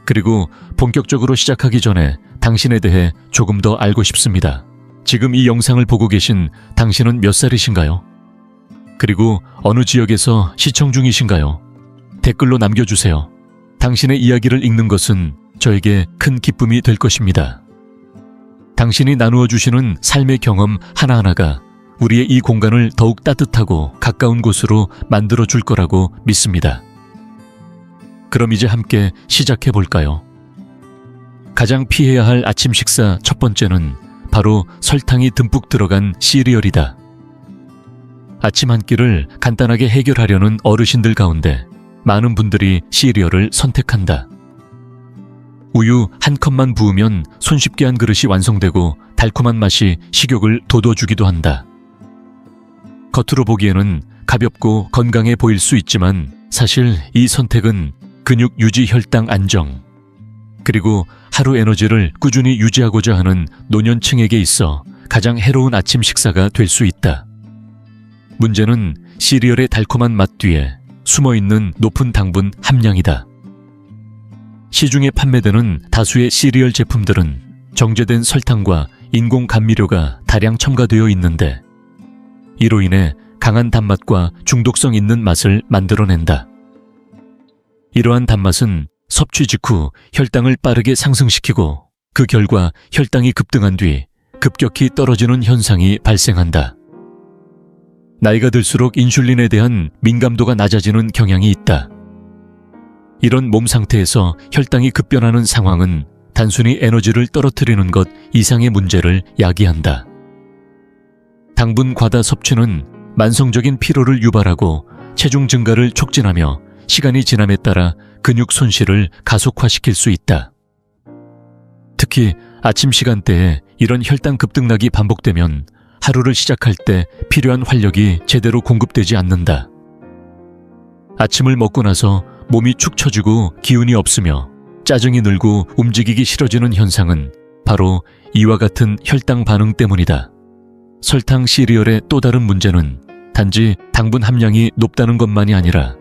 그리고 본격적으로 시작하기 전에 당신에 대해 조금 더 알고 싶습니다. 지금 이 영상을 보고 계신 당신은 몇 살이신가요? 그리고 어느 지역에서 시청 중이신가요? 댓글로 남겨주세요. 당신의 이야기를 읽는 것은 저에게 큰 기쁨이 될 것입니다. 당신이 나누어 주시는 삶의 경험 하나하나가 우리의 이 공간을 더욱 따뜻하고 가까운 곳으로 만들어 줄 거라고 믿습니다. 그럼 이제 함께 시작해 볼까요? 가장 피해야 할 아침 식사 첫 번째는 바로 설탕이 듬뿍 들어간 시리얼이다. 아침 한 끼를 간단하게 해결하려는 어르신들 가운데 많은 분들이 시리얼을 선택한다. 우유 한 컵만 부으면 손쉽게 한 그릇이 완성되고 달콤한 맛이 식욕을 돋워주기도 한다. 겉으로 보기에는 가볍고 건강해 보일 수 있지만 사실 이 선택은 근육 유지, 혈당 안정, 그리고 하루 에너지를 꾸준히 유지하고자 하는 노년층에게 있어 가장 해로운 아침 식사가 될 수 있다. 문제는 시리얼의 달콤한 맛 뒤에 숨어있는 높은 당분 함량이다. 시중에 판매되는 다수의 시리얼 제품들은 정제된 설탕과 인공 감미료가 다량 첨가되어 있는데 이로 인해 강한 단맛과 중독성 있는 맛을 만들어낸다. 이러한 단맛은 섭취 직후 혈당을 빠르게 상승시키고 그 결과 혈당이 급등한 뒤 급격히 떨어지는 현상이 발생한다. 나이가 들수록 인슐린에 대한 민감도가 낮아지는 경향이 있다. 이런 몸 상태에서 혈당이 급변하는 상황은 단순히 에너지를 떨어뜨리는 것 이상의 문제를 야기한다. 당분 과다 섭취는 만성적인 피로를 유발하고 체중 증가를 촉진하며 시간이 지남에 따라 근육 손실을 가속화시킬 수 있다. 특히 아침 시간대에 이런 혈당 급등락이 반복되면 하루를 시작할 때 필요한 활력이 제대로 공급되지 않는다. 아침을 먹고 나서 몸이 축 처지고 기운이 없으며 짜증이 늘고 움직이기 싫어지는 현상은 바로 이와 같은 혈당 반응 때문이다. 설탕 시리얼의 또 다른 문제는 단지 당분 함량이 높다는 것만이 아니라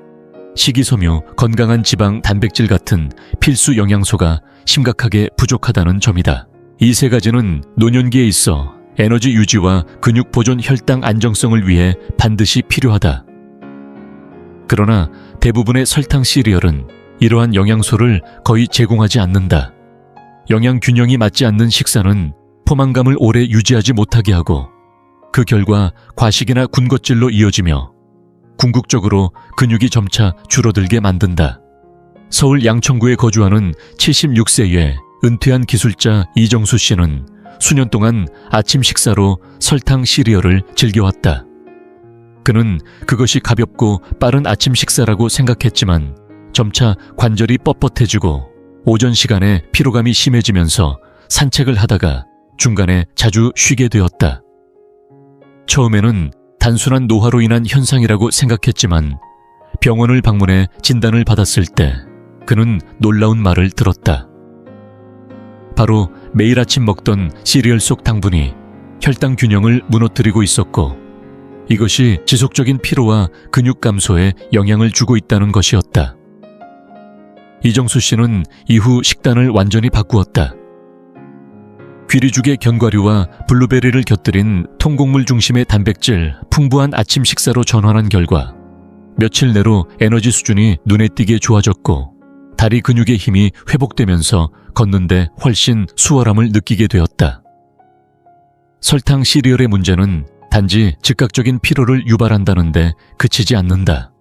식이섬유, 건강한 지방, 단백질 같은 필수 영양소가 심각하게 부족하다는 점이다. 이 세 가지는 노년기에 있어 에너지 유지와 근육 보존 혈당 안정성을 위해 반드시 필요하다. 그러나 대부분의 설탕 시리얼은 이러한 영양소를 거의 제공하지 않는다. 영양 균형이 맞지 않는 식사는 포만감을 오래 유지하지 못하게 하고 그 결과 과식이나 군것질로 이어지며 궁극적으로 근육이 점차 줄어들게 만든다. 서울 양천구에 거주하는 76세의 은퇴한 기술자 이정수 씨는 수년 동안 아침 식사로 설탕 시리얼을 즐겨왔다. 그는 그것이 가볍고 빠른 아침 식사라고 생각했지만 점차 관절이 뻣뻣해지고 오전 시간에 피로감이 심해지면서 산책을 하다가 중간에 자주 쉬게 되었다. 처음에는 단순한 노화로 인한 현상이라고 생각했지만 병원을 방문해 진단을 받았을 때 그는 놀라운 말을 들었다. 바로 매일 아침 먹던 시리얼 속 당분이 혈당 균형을 무너뜨리고 있었고 이것이 지속적인 피로와 근육 감소에 영향을 주고 있다는 것이었다. 이정수 씨는 이후 식단을 완전히 바꾸었다. 귀리죽의 견과류와 블루베리를 곁들인 통곡물 중심의 단백질 풍부한 아침 식사로 전환한 결과 며칠 내로 에너지 수준이 눈에 띄게 좋아졌고 다리 근육의 힘이 회복되면서 걷는데 훨씬 수월함을 느끼게 되었다. 설탕 시리얼의 문제는 단지 즉각적인 피로를 유발한다는데 그치지 않는다.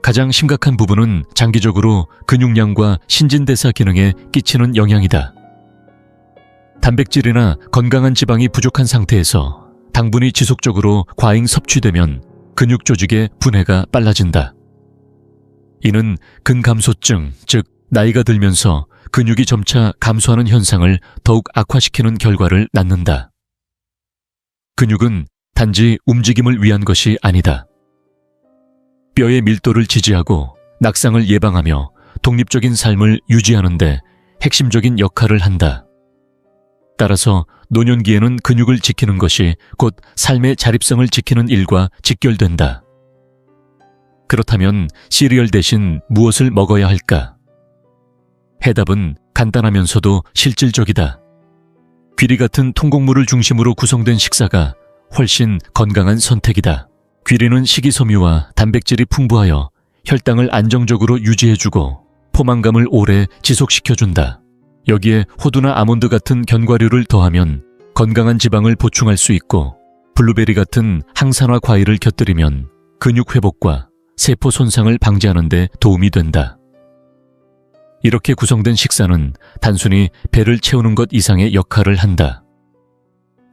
가장 심각한 부분은 장기적으로 근육량과 신진대사 기능에 끼치는 영향이다. 단백질이나 건강한 지방이 부족한 상태에서 당분이 지속적으로 과잉 섭취되면 근육 조직의 분해가 빨라진다. 이는 근감소증, 즉 나이가 들면서 근육이 점차 감소하는 현상을 더욱 악화시키는 결과를 낳는다. 근육은 단지 움직임을 위한 것이 아니다. 뼈의 밀도를 지지하고 낙상을 예방하며 독립적인 삶을 유지하는 데 핵심적인 역할을 한다. 따라서 노년기에는 근육을 지키는 것이 곧 삶의 자립성을 지키는 일과 직결된다. 그렇다면 시리얼 대신 무엇을 먹어야 할까? 해답은 간단하면서도 실질적이다. 귀리 같은 통곡물을 중심으로 구성된 식사가 훨씬 건강한 선택이다. 귀리는 식이섬유와 단백질이 풍부하여 혈당을 안정적으로 유지해주고 포만감을 오래 지속시켜준다. 여기에 호두나 아몬드 같은 견과류를 더하면 건강한 지방을 보충할 수 있고 블루베리 같은 항산화 과일을 곁들이면 근육 회복과 세포 손상을 방지하는 데 도움이 된다. 이렇게 구성된 식사는 단순히 배를 채우는 것 이상의 역할을 한다.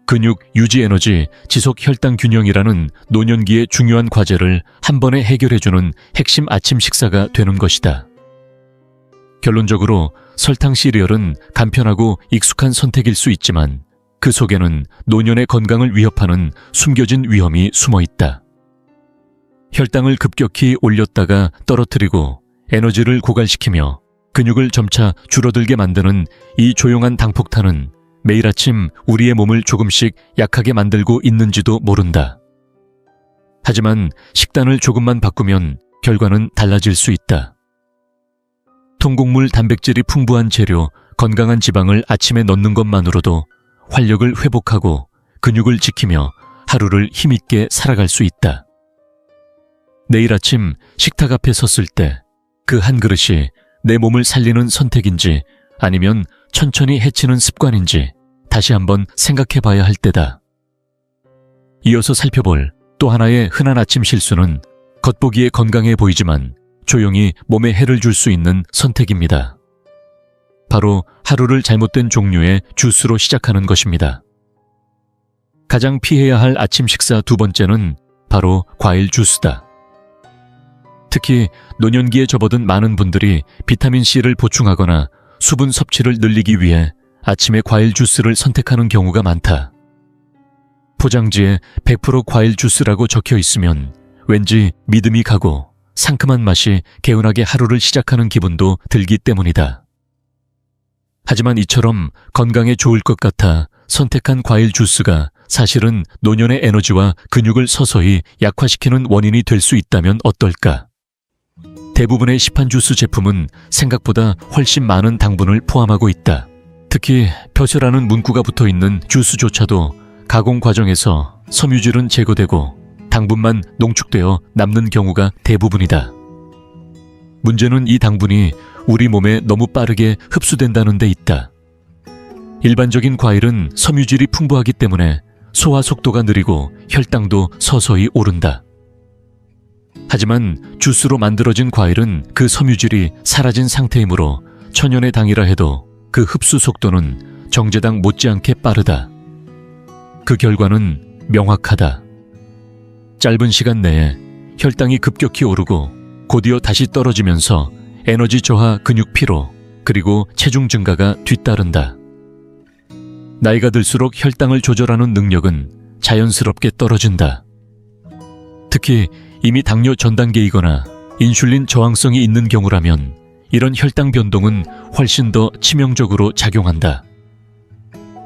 근육 유지 에너지 지속 혈당 균형이라는 노년기의 중요한 과제를 한 번에 해결해주는 핵심 아침 식사가 되는 것이다. 결론적으로 설탕 시리얼은 간편하고 익숙한 선택일 수 있지만 그 속에는 노년의 건강을 위협하는 숨겨진 위험이 숨어 있다. 혈당을 급격히 올렸다가 떨어뜨리고 에너지를 고갈시키며 근육을 점차 줄어들게 만드는 이 조용한 당폭탄은 매일 아침 우리의 몸을 조금씩 약하게 만들고 있는지도 모른다. 하지만 식단을 조금만 바꾸면 결과는 달라질 수 있다. 통곡물 단백질이 풍부한 재료, 건강한 지방을 아침에 넣는 것만으로도 활력을 회복하고 근육을 지키며 하루를 힘있게 살아갈 수 있다. 내일 아침 식탁 앞에 섰을 때 그 한 그릇이 내 몸을 살리는 선택인지 아니면 천천히 해치는 습관인지 다시 한번 생각해 봐야 할 때다. 이어서 살펴볼 또 하나의 흔한 아침 실수는 겉보기에 건강해 보이지만 조용히 몸에 해를 줄 수 있는 선택입니다. 바로 하루를 잘못된 종류의 주스로 시작하는 것입니다. 가장 피해야 할 아침 식사 두 번째는 바로 과일 주스다. 특히 노년기에 접어든 많은 분들이 비타민C를 보충하거나 수분 섭취를 늘리기 위해 아침에 과일 주스를 선택하는 경우가 많다. 포장지에 100% 과일 주스라고 적혀 있으면 왠지 믿음이 가고 상큼한 맛이 개운하게 하루를 시작하는 기분도 들기 때문이다. 하지만 이처럼 건강에 좋을 것 같아 선택한 과일 주스가 사실은 노년의 에너지와 근육을 서서히 약화시키는 원인이 될 수 있다면 어떨까? 대부분의 시판 주스 제품은 생각보다 훨씬 많은 당분을 포함하고 있다. 특히 벼슬하는 문구가 붙어있는 주스조차도 가공 과정에서 섬유질은 제거되고 당분만 농축되어 남는 경우가 대부분이다. 문제는 이 당분이 우리 몸에 너무 빠르게 흡수된다는 데 있다. 일반적인 과일은 섬유질이 풍부하기 때문에 소화 속도가 느리고 혈당도 서서히 오른다. 하지만 주스로 만들어진 과일은 그 섬유질이 사라진 상태이므로 천연의 당이라 해도 그 흡수 속도는 정제당 못지않게 빠르다. 그 결과는 명확하다. 짧은 시간 내에 혈당이 급격히 오르고 곧이어 다시 떨어지면서 에너지 저하, 근육 피로, 그리고 체중 증가가 뒤따른다. 나이가 들수록 혈당을 조절하는 능력은 자연스럽게 떨어진다. 특히 이미 당뇨 전 단계이거나 인슐린 저항성이 있는 경우라면 이런 혈당 변동은 훨씬 더 치명적으로 작용한다.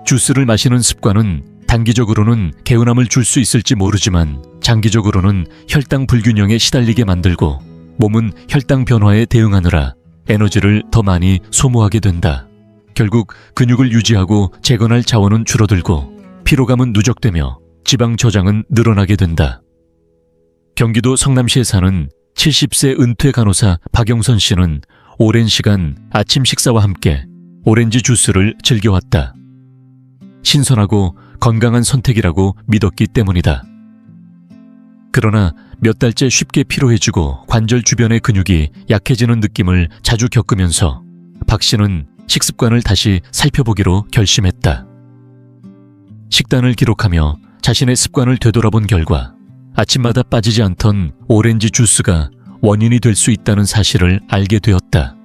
주스를 마시는 습관은 단기적으로는 개운함을 줄 수 있을지 모르지만 장기적으로는 혈당 불균형에 시달리게 만들고 몸은 혈당 변화에 대응하느라 에너지를 더 많이 소모하게 된다. 결국 근육을 유지하고 재건할 자원은 줄어들고 피로감은 누적되며 지방 저장은 늘어나게 된다. 경기도 성남시에 사는 70세 은퇴 간호사 박영선 씨는 오랜 시간 아침 식사와 함께 오렌지 주스를 즐겨왔다. 신선하고 건강한 선택이라고 믿었기 때문이다. 그러나 몇 달째 쉽게 피로해지고 관절 주변의 근육이 약해지는 느낌을 자주 겪으면서 박 씨는 식습관을 다시 살펴보기로 결심했다. 식단을 기록하며 자신의 습관을 되돌아본 결과 아침마다 빠지지 않던 오렌지 주스가 원인이 될 수 있다는 사실을 알게 되었다.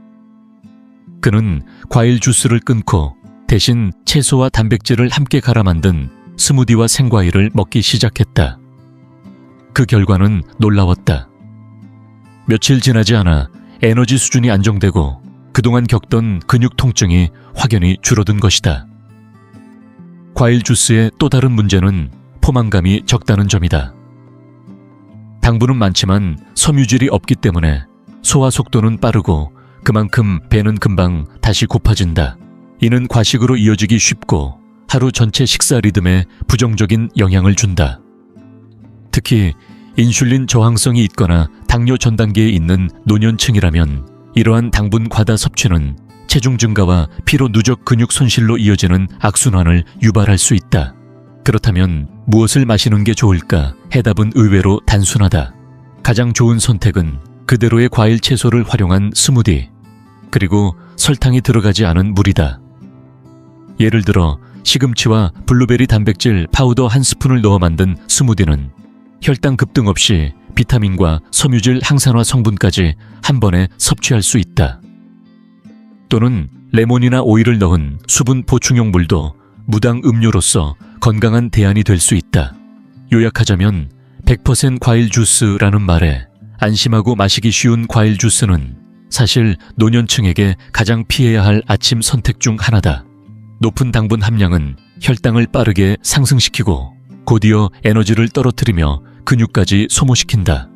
그는 과일 주스를 끊고 대신 채소와 단백질을 함께 갈아 만든 스무디와 생과일을 먹기 시작했다. 그 결과는 놀라웠다. 며칠 지나지 않아 에너지 수준이 안정되고 그동안 겪던 근육 통증이 확연히 줄어든 것이다. 과일 주스의 또 다른 문제는 포만감이 적다는 점이다. 당분은 많지만 섬유질이 없기 때문에 소화 속도는 빠르고 그만큼 배는 금방 다시 고파진다. 이는 과식으로 이어지기 쉽고 하루 전체 식사 리듬에 부정적인 영향을 준다. 특히 인슐린 저항성이 있거나 당뇨 전 단계에 있는 노년층이라면 이러한 당분 과다 섭취는 체중 증가와 피로 누적 근육 손실로 이어지는 악순환을 유발할 수 있다. 그렇다면 무엇을 마시는 게 좋을까? 해답은 의외로 단순하다. 가장 좋은 선택은 그대로의 과일 채소를 활용한 스무디, 그리고 설탕이 들어가지 않은 물이다. 예를 들어 시금치와 블루베리 단백질 파우더 한 스푼을 넣어 만든 스무디는 혈당 급등 없이 비타민과 섬유질 항산화 성분까지 한 번에 섭취할 수 있다. 또는 레몬이나 오일을 넣은 수분 보충용 물도 무당 음료로서 건강한 대안이 될 수 있다. 요약하자면 100% 과일 주스라는 말에 안심하고 마시기 쉬운 과일 주스는 사실 노년층에게 가장 피해야 할 아침 선택 중 하나다. 높은 당분 함량은 혈당을 빠르게 상승시키고 곧이어 에너지를 떨어뜨리며 근육까지 소모시킨다.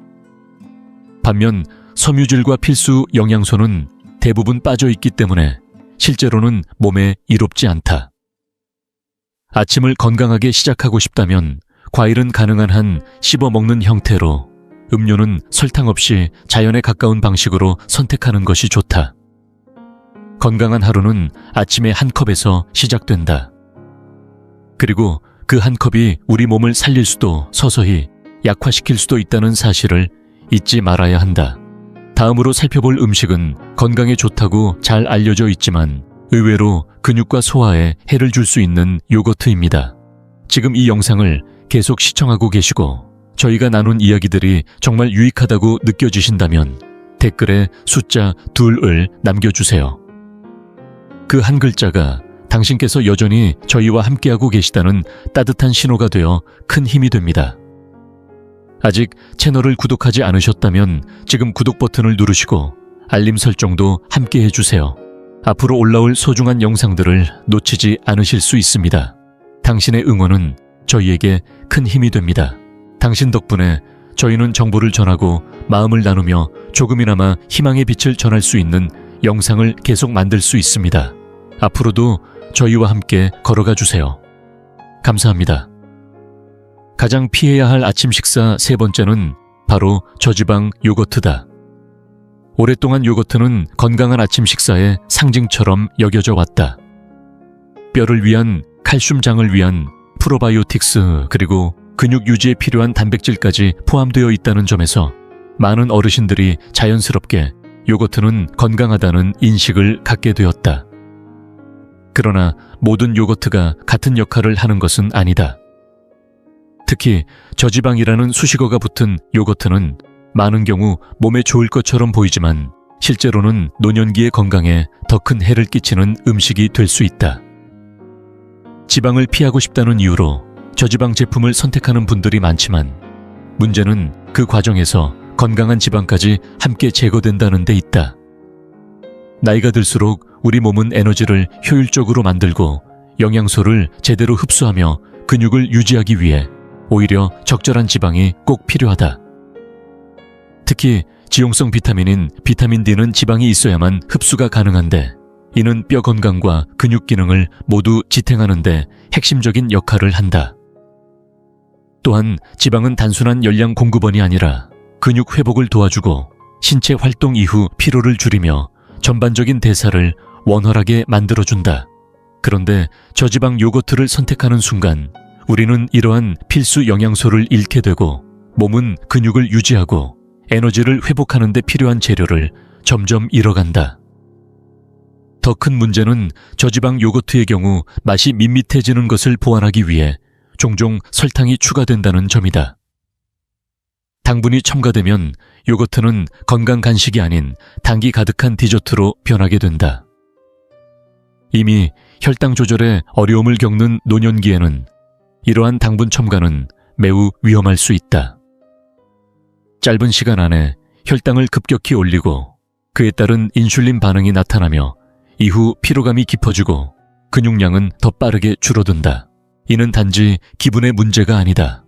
반면 섬유질과 필수 영양소는 대부분 빠져 있기 때문에 실제로는 몸에 이롭지 않다. 아침을 건강하게 시작하고 싶다면 과일은 가능한 한 씹어 먹는 형태로, 음료는 설탕 없이 자연에 가까운 방식으로 선택하는 것이 좋다. 건강한 하루는 아침에 한 컵에서 시작된다. 그리고 그 한 컵이 우리 몸을 살릴 수도 서서히 약화시킬 수도 있다는 사실을 잊지 말아야 한다. 다음으로 살펴볼 음식은 건강에 좋다고 잘 알려져 있지만 의외로 근육과 소화에 해를 줄 수 있는 요거트입니다. 지금 이 영상을 계속 시청하고 계시고 저희가 나눈 이야기들이 정말 유익하다고 느껴지신다면 댓글에 숫자 2을 남겨주세요. 그 한 글자가 당신께서 여전히 저희와 함께하고 계시다는 따뜻한 신호가 되어 큰 힘이 됩니다. 아직 채널을 구독하지 않으셨다면 지금 구독 버튼을 누르시고 알림 설정도 함께 해주세요. 앞으로 올라올 소중한 영상들을 놓치지 않으실 수 있습니다. 당신의 응원은 저희에게 큰 힘이 됩니다. 당신 덕분에 저희는 정보를 전하고 마음을 나누며 조금이나마 희망의 빛을 전할 수 있는 영상을 계속 만들 수 있습니다. 앞으로도 저희와 함께 걸어가 주세요. 감사합니다. 가장 피해야 할 아침 식사 세 번째는 바로 저지방 요거트다. 오랫동안 요거트는 건강한 아침 식사의 상징처럼 여겨져 왔다. 뼈를 위한 칼슘장을 위한 프로바이오틱스 그리고 근육 유지에 필요한 단백질까지 포함되어 있다는 점에서 많은 어르신들이 자연스럽게 요거트는 건강하다는 인식을 갖게 되었다. 그러나 모든 요거트가 같은 역할을 하는 것은 아니다. 특히 저지방이라는 수식어가 붙은 요거트는 많은 경우 몸에 좋을 것처럼 보이지만 실제로는 노년기의 건강에 더 큰 해를 끼치는 음식이 될 수 있다. 지방을 피하고 싶다는 이유로 저지방 제품을 선택하는 분들이 많지만 문제는 그 과정에서 건강한 지방까지 함께 제거된다는 데 있다. 나이가 들수록 우리 몸은 에너지를 효율적으로 만들고 영양소를 제대로 흡수하며 근육을 유지하기 위해 오히려 적절한 지방이 꼭 필요하다. 특히 지용성 비타민인 비타민 D는 지방이 있어야만 흡수가 가능한데 이는 뼈 건강과 근육 기능을 모두 지탱하는 데 핵심적인 역할을 한다. 또한 지방은 단순한 열량 공급원이 아니라 근육 회복을 도와주고 신체 활동 이후 피로를 줄이며 전반적인 대사를 원활하게 만들어준다. 그런데 저지방 요거트를 선택하는 순간 우리는 이러한 필수 영양소를 잃게 되고 몸은 근육을 유지하고 에너지를 회복하는 데 필요한 재료를 점점 잃어간다. 더 큰 문제는 저지방 요거트의 경우 맛이 밋밋해지는 것을 보완하기 위해 종종 설탕이 추가된다는 점이다. 당분이 첨가되면 요거트는 건강 간식이 아닌 당기 가득한 디저트로 변하게 된다. 이미 혈당 조절에 어려움을 겪는 노년기에는 이러한 당분 첨가는 매우 위험할 수 있다. 짧은 시간 안에 혈당을 급격히 올리고 그에 따른 인슐린 반응이 나타나며 이후 피로감이 깊어지고 근육량은 더 빠르게 줄어든다. 이는 단지 기분의 문제가 아니다.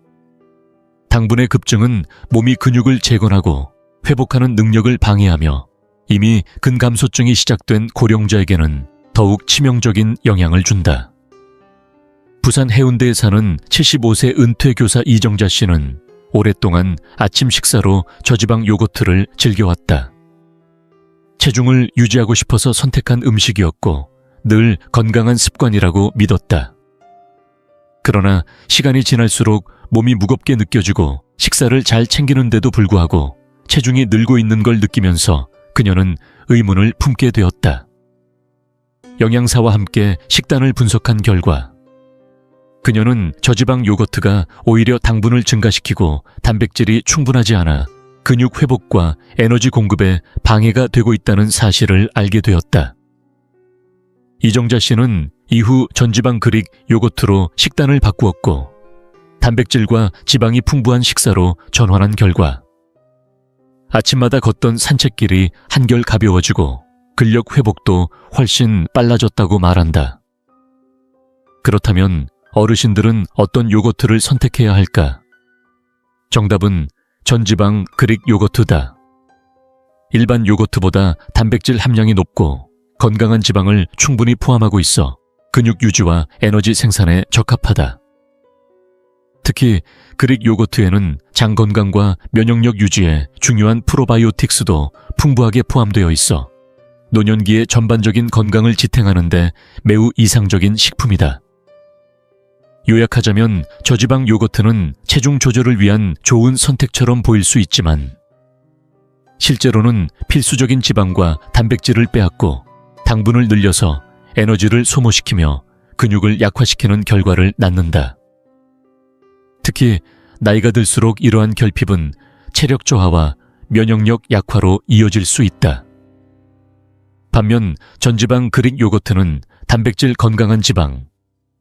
당분의 급증은 몸이 근육을 재건하고 회복하는 능력을 방해하며 이미 근감소증이 시작된 고령자에게는 더욱 치명적인 영향을 준다. 부산 해운대에 사는 75세 은퇴 교사 이정자 씨는 오랫동안 아침 식사로 저지방 요거트를 즐겨왔다. 체중을 유지하고 싶어서 선택한 음식이었고 늘 건강한 습관이라고 믿었다. 그러나 시간이 지날수록 몸이 무겁게 느껴지고 식사를 잘 챙기는데도 불구하고 체중이 늘고 있는 걸 느끼면서 그녀는 의문을 품게 되었다. 영양사와 함께 식단을 분석한 결과 그녀는 저지방 요거트가 오히려 당분을 증가시키고 단백질이 충분하지 않아 근육 회복과 에너지 공급에 방해가 되고 있다는 사실을 알게 되었다. 이정자 씨는 이후 전지방 그릭 요거트로 식단을 바꾸었고 단백질과 지방이 풍부한 식사로 전환한 결과 아침마다 걷던 산책길이 한결 가벼워지고 근력 회복도 훨씬 빨라졌다고 말한다. 그렇다면 어르신들은 어떤 요거트를 선택해야 할까? 정답은 전지방 그릭 요거트다. 일반 요거트보다 단백질 함량이 높고 건강한 지방을 충분히 포함하고 있어 근육 유지와 에너지 생산에 적합하다. 특히 그릭 요거트에는 장 건강과 면역력 유지에 중요한 프로바이오틱스도 풍부하게 포함되어 있어 노년기의 전반적인 건강을 지탱하는 데 매우 이상적인 식품이다. 요약하자면 저지방 요거트는 체중 조절을 위한 좋은 선택처럼 보일 수 있지만 실제로는 필수적인 지방과 단백질을 빼앗고 당분을 늘려서 에너지를 소모시키며 근육을 약화시키는 결과를 낳는다. 특히 나이가 들수록 이러한 결핍은 체력 저하와 면역력 약화로 이어질 수 있다. 반면 전지방 그릭 요거트는 단백질 건강한 지방,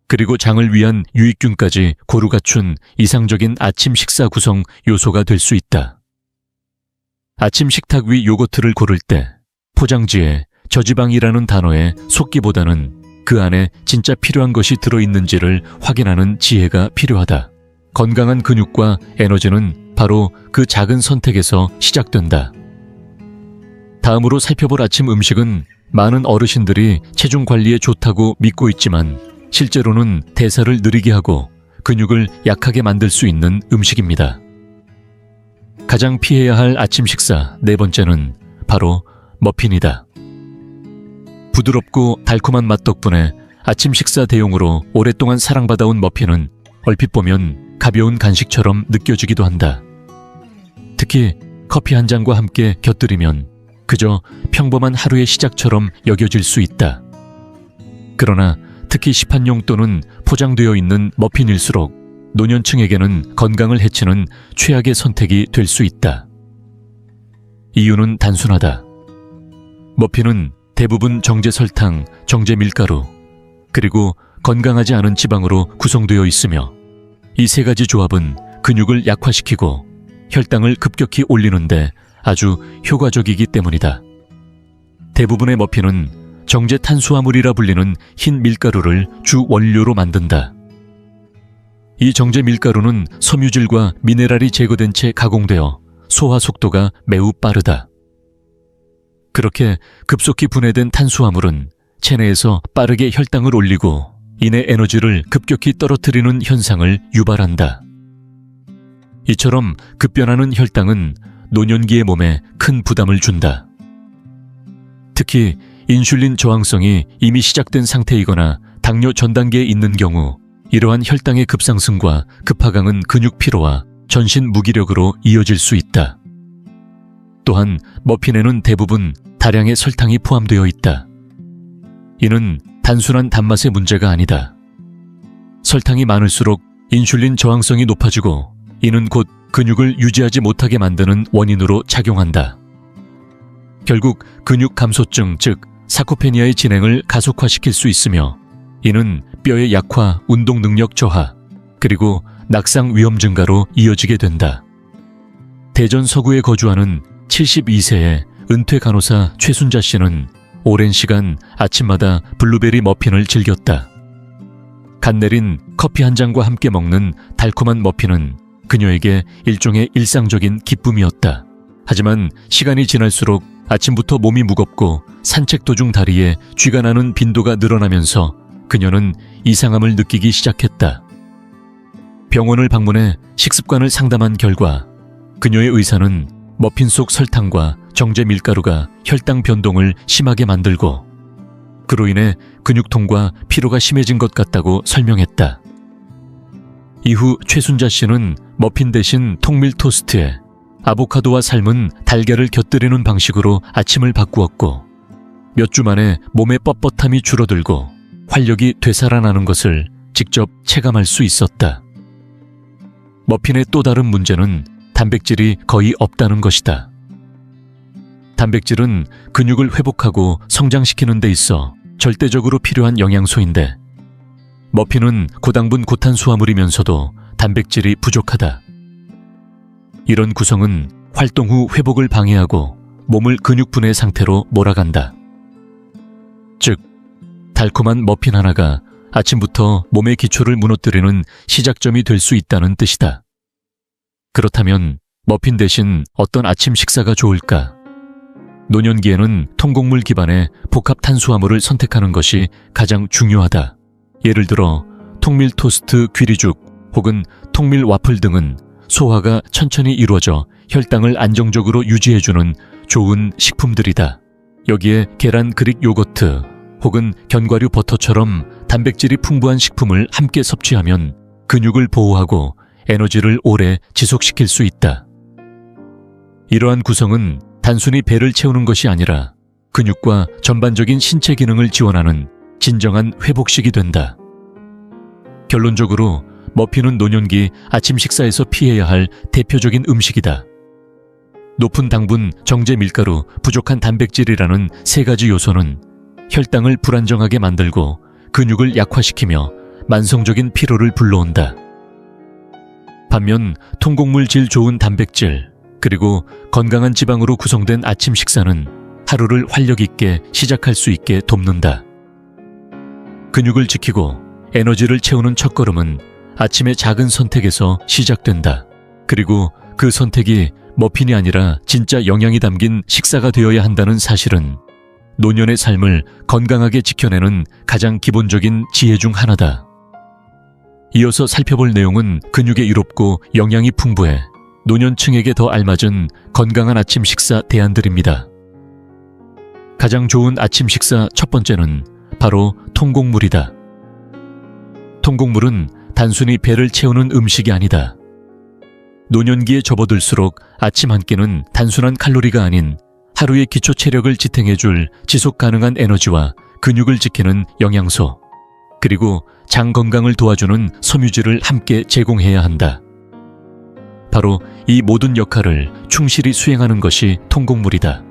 그리고 장을 위한 유익균까지 고루 갖춘 이상적인 아침 식사 구성 요소가 될 수 있다. 아침 식탁 위 요거트를 고를 때 포장지에 저지방이라는 단어에 속기보다는 그 안에 진짜 필요한 것이 들어있는지를 확인하는 지혜가 필요하다. 건강한 근육과 에너지는 바로 그 작은 선택에서 시작된다. 다음으로 살펴볼 아침 음식은 많은 어르신들이 체중 관리에 좋다고 믿고 있지만 실제로는 대사를 느리게 하고 근육을 약하게 만들 수 있는 음식입니다. 가장 피해야 할 아침 식사 네 번째는 바로 머핀이다. 부드럽고 달콤한 맛 덕분에 아침 식사 대용으로 오랫동안 사랑받아온 머핀은 얼핏 보면 가벼운 간식처럼 느껴지기도 한다. 특히 커피 한 잔과 함께 곁들이면 그저 평범한 하루의 시작처럼 여겨질 수 있다. 그러나 특히 시판용 또는 포장되어 있는 머핀일수록 노년층에게는 건강을 해치는 최악의 선택이 될 수 있다. 이유는 단순하다. 머핀은 대부분 정제 설탕, 정제 밀가루, 그리고 건강하지 않은 지방으로 구성되어 있으며 이 세 가지 조합은 근육을 약화시키고 혈당을 급격히 올리는데 아주 효과적이기 때문이다. 대부분의 머핀은 정제 탄수화물이라 불리는 흰 밀가루를 주 원료로 만든다. 이 정제 밀가루는 섬유질과 미네랄이 제거된 채 가공되어 소화 속도가 매우 빠르다. 그렇게 급속히 분해된 탄수화물은 체내에서 빠르게 혈당을 올리고 이내 에너지를 급격히 떨어뜨리는 현상을 유발한다. 이처럼 급변하는 혈당은 노년기의 몸에 큰 부담을 준다. 특히 인슐린 저항성이 이미 시작된 상태이거나 당뇨 전 단계에 있는 경우 이러한 혈당의 급상승과 급하강은 근육 피로와 전신 무기력으로 이어질 수 있다. 또한 머핀에는 대부분 다량의 설탕이 포함되어 있다. 이는 단순한 단맛의 문제가 아니다. 설탕이 많을수록 인슐린 저항성이 높아지고 이는 곧 근육을 유지하지 못하게 만드는 원인으로 작용한다. 결국 근육 감소증 즉 사코페니아의 진행을 가속화시킬 수 있으며 이는 뼈의 약화, 운동 능력 저하, 그리고 낙상 위험 증가로 이어지게 된다. 대전 서구에 거주하는 72세의 은퇴 간호사 최순자 씨는 오랜 시간 아침마다 블루베리 머핀을 즐겼다. 갓 내린 커피 한 잔과 함께 먹는 달콤한 머핀은 그녀에게 일종의 일상적인 기쁨이었다. 하지만 시간이 지날수록 아침부터 몸이 무겁고 산책 도중 다리에 쥐가 나는 빈도가 늘어나면서 그녀는 이상함을 느끼기 시작했다. 병원을 방문해 식습관을 상담한 결과 그녀의 의사는 머핀 속 설탕과 정제 밀가루가 혈당 변동을 심하게 만들고 그로 인해 근육통과 피로가 심해진 것 같다고 설명했다. 이후 최순자 씨는 머핀 대신 통밀 토스트에 아보카도와 삶은 달걀을 곁들이는 방식으로 아침을 바꾸었고 몇 주 만에 몸의 뻣뻣함이 줄어들고 활력이 되살아나는 것을 직접 체감할 수 있었다. 머핀의 또 다른 문제는 단백질이 거의 없다는 것이다. 단백질은 근육을 회복하고 성장시키는 데 있어 절대적으로 필요한 영양소인데 머핀은 고당분 고탄수화물이면서도 단백질이 부족하다. 이런 구성은 활동 후 회복을 방해하고 몸을 근육 분해 상태로 몰아간다. 즉, 달콤한 머핀 하나가 아침부터 몸의 기초를 무너뜨리는 시작점이 될 수 있다는 뜻이다. 그렇다면 머핀 대신 어떤 아침 식사가 좋을까? 노년기에는 통곡물 기반의 복합 탄수화물을 선택하는 것이 가장 중요하다. 예를 들어 통밀 토스트 귀리죽 혹은 통밀 와플 등은 소화가 천천히 이루어져 혈당을 안정적으로 유지해주는 좋은 식품들이다. 여기에 계란 그릭 요거트 혹은 견과류 버터처럼 단백질이 풍부한 식품을 함께 섭취하면 근육을 보호하고 에너지를 오래 지속시킬 수 있다. 이러한 구성은 단순히 배를 채우는 것이 아니라 근육과 전반적인 신체 기능을 지원하는 진정한 회복식이 된다. 결론적으로 머피는 노년기 아침 식사에서 피해야 할 대표적인 음식이다. 높은 당분, 정제 밀가루, 부족한 단백질이라는 세 가지 요소는 혈당을 불안정하게 만들고 근육을 약화시키며 만성적인 피로를 불러온다. 반면 통곡물 질 좋은 단백질, 그리고 건강한 지방으로 구성된 아침 식사는 하루를 활력 있게 시작할 수 있게 돕는다. 근육을 지키고 에너지를 채우는 첫걸음은 아침의 작은 선택에서 시작된다. 그리고 그 선택이 머핀이 아니라 진짜 영양이 담긴 식사가 되어야 한다는 사실은 노년의 삶을 건강하게 지켜내는 가장 기본적인 지혜 중 하나다. 이어서 살펴볼 내용은 근육에 이롭고 영양이 풍부해 노년층에게 더 알맞은 건강한 아침 식사 대안들입니다. 가장 좋은 아침 식사 첫 번째는 바로 통곡물이다. 통곡물은 단순히 배를 채우는 음식이 아니다. 노년기에 접어들수록 아침 한 끼는 단순한 칼로리가 아닌 하루의 기초 체력을 지탱해줄 지속 가능한 에너지와 근육을 지키는 영양소, 그리고 장 건강을 도와주는 섬유질을 함께 제공해야 한다. 바로 이 모든 역할을 충실히 수행하는 것이 통곡물이다.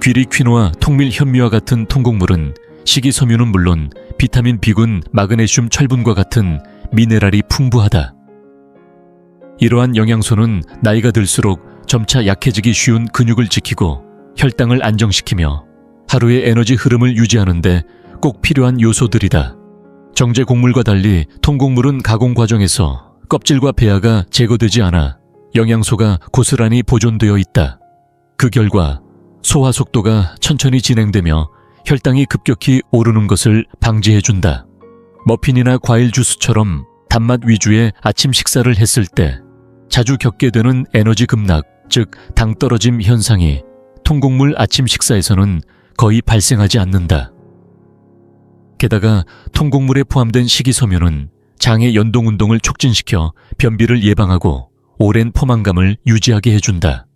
귀리 퀴노아, 통밀 현미와 같은 통곡물은 식이섬유는 물론 비타민 B군, 마그네슘, 철분과 같은 미네랄이 풍부하다. 이러한 영양소는 나이가 들수록 점차 약해지기 쉬운 근육을 지키고 혈당을 안정시키며 하루의 에너지 흐름을 유지하는 데 꼭 필요한 요소들이다. 정제 곡물과 달리 통곡물은 가공 과정에서 껍질과 배아가 제거되지 않아 영양소가 고스란히 보존되어 있다. 그 결과 소화 속도가 천천히 진행되며 혈당이 급격히 오르는 것을 방지해준다. 머핀이나 과일 주스처럼 단맛 위주의 아침 식사를 했을 때 자주 겪게 되는 에너지 급락, 즉 당 떨어짐 현상이 통곡물 아침 식사에서는 거의 발생하지 않는다. 게다가 통곡물에 포함된 식이섬유는 장의 연동운동을 촉진시켜 변비를 예방하고 오랜 포만감을 유지하게 해준다.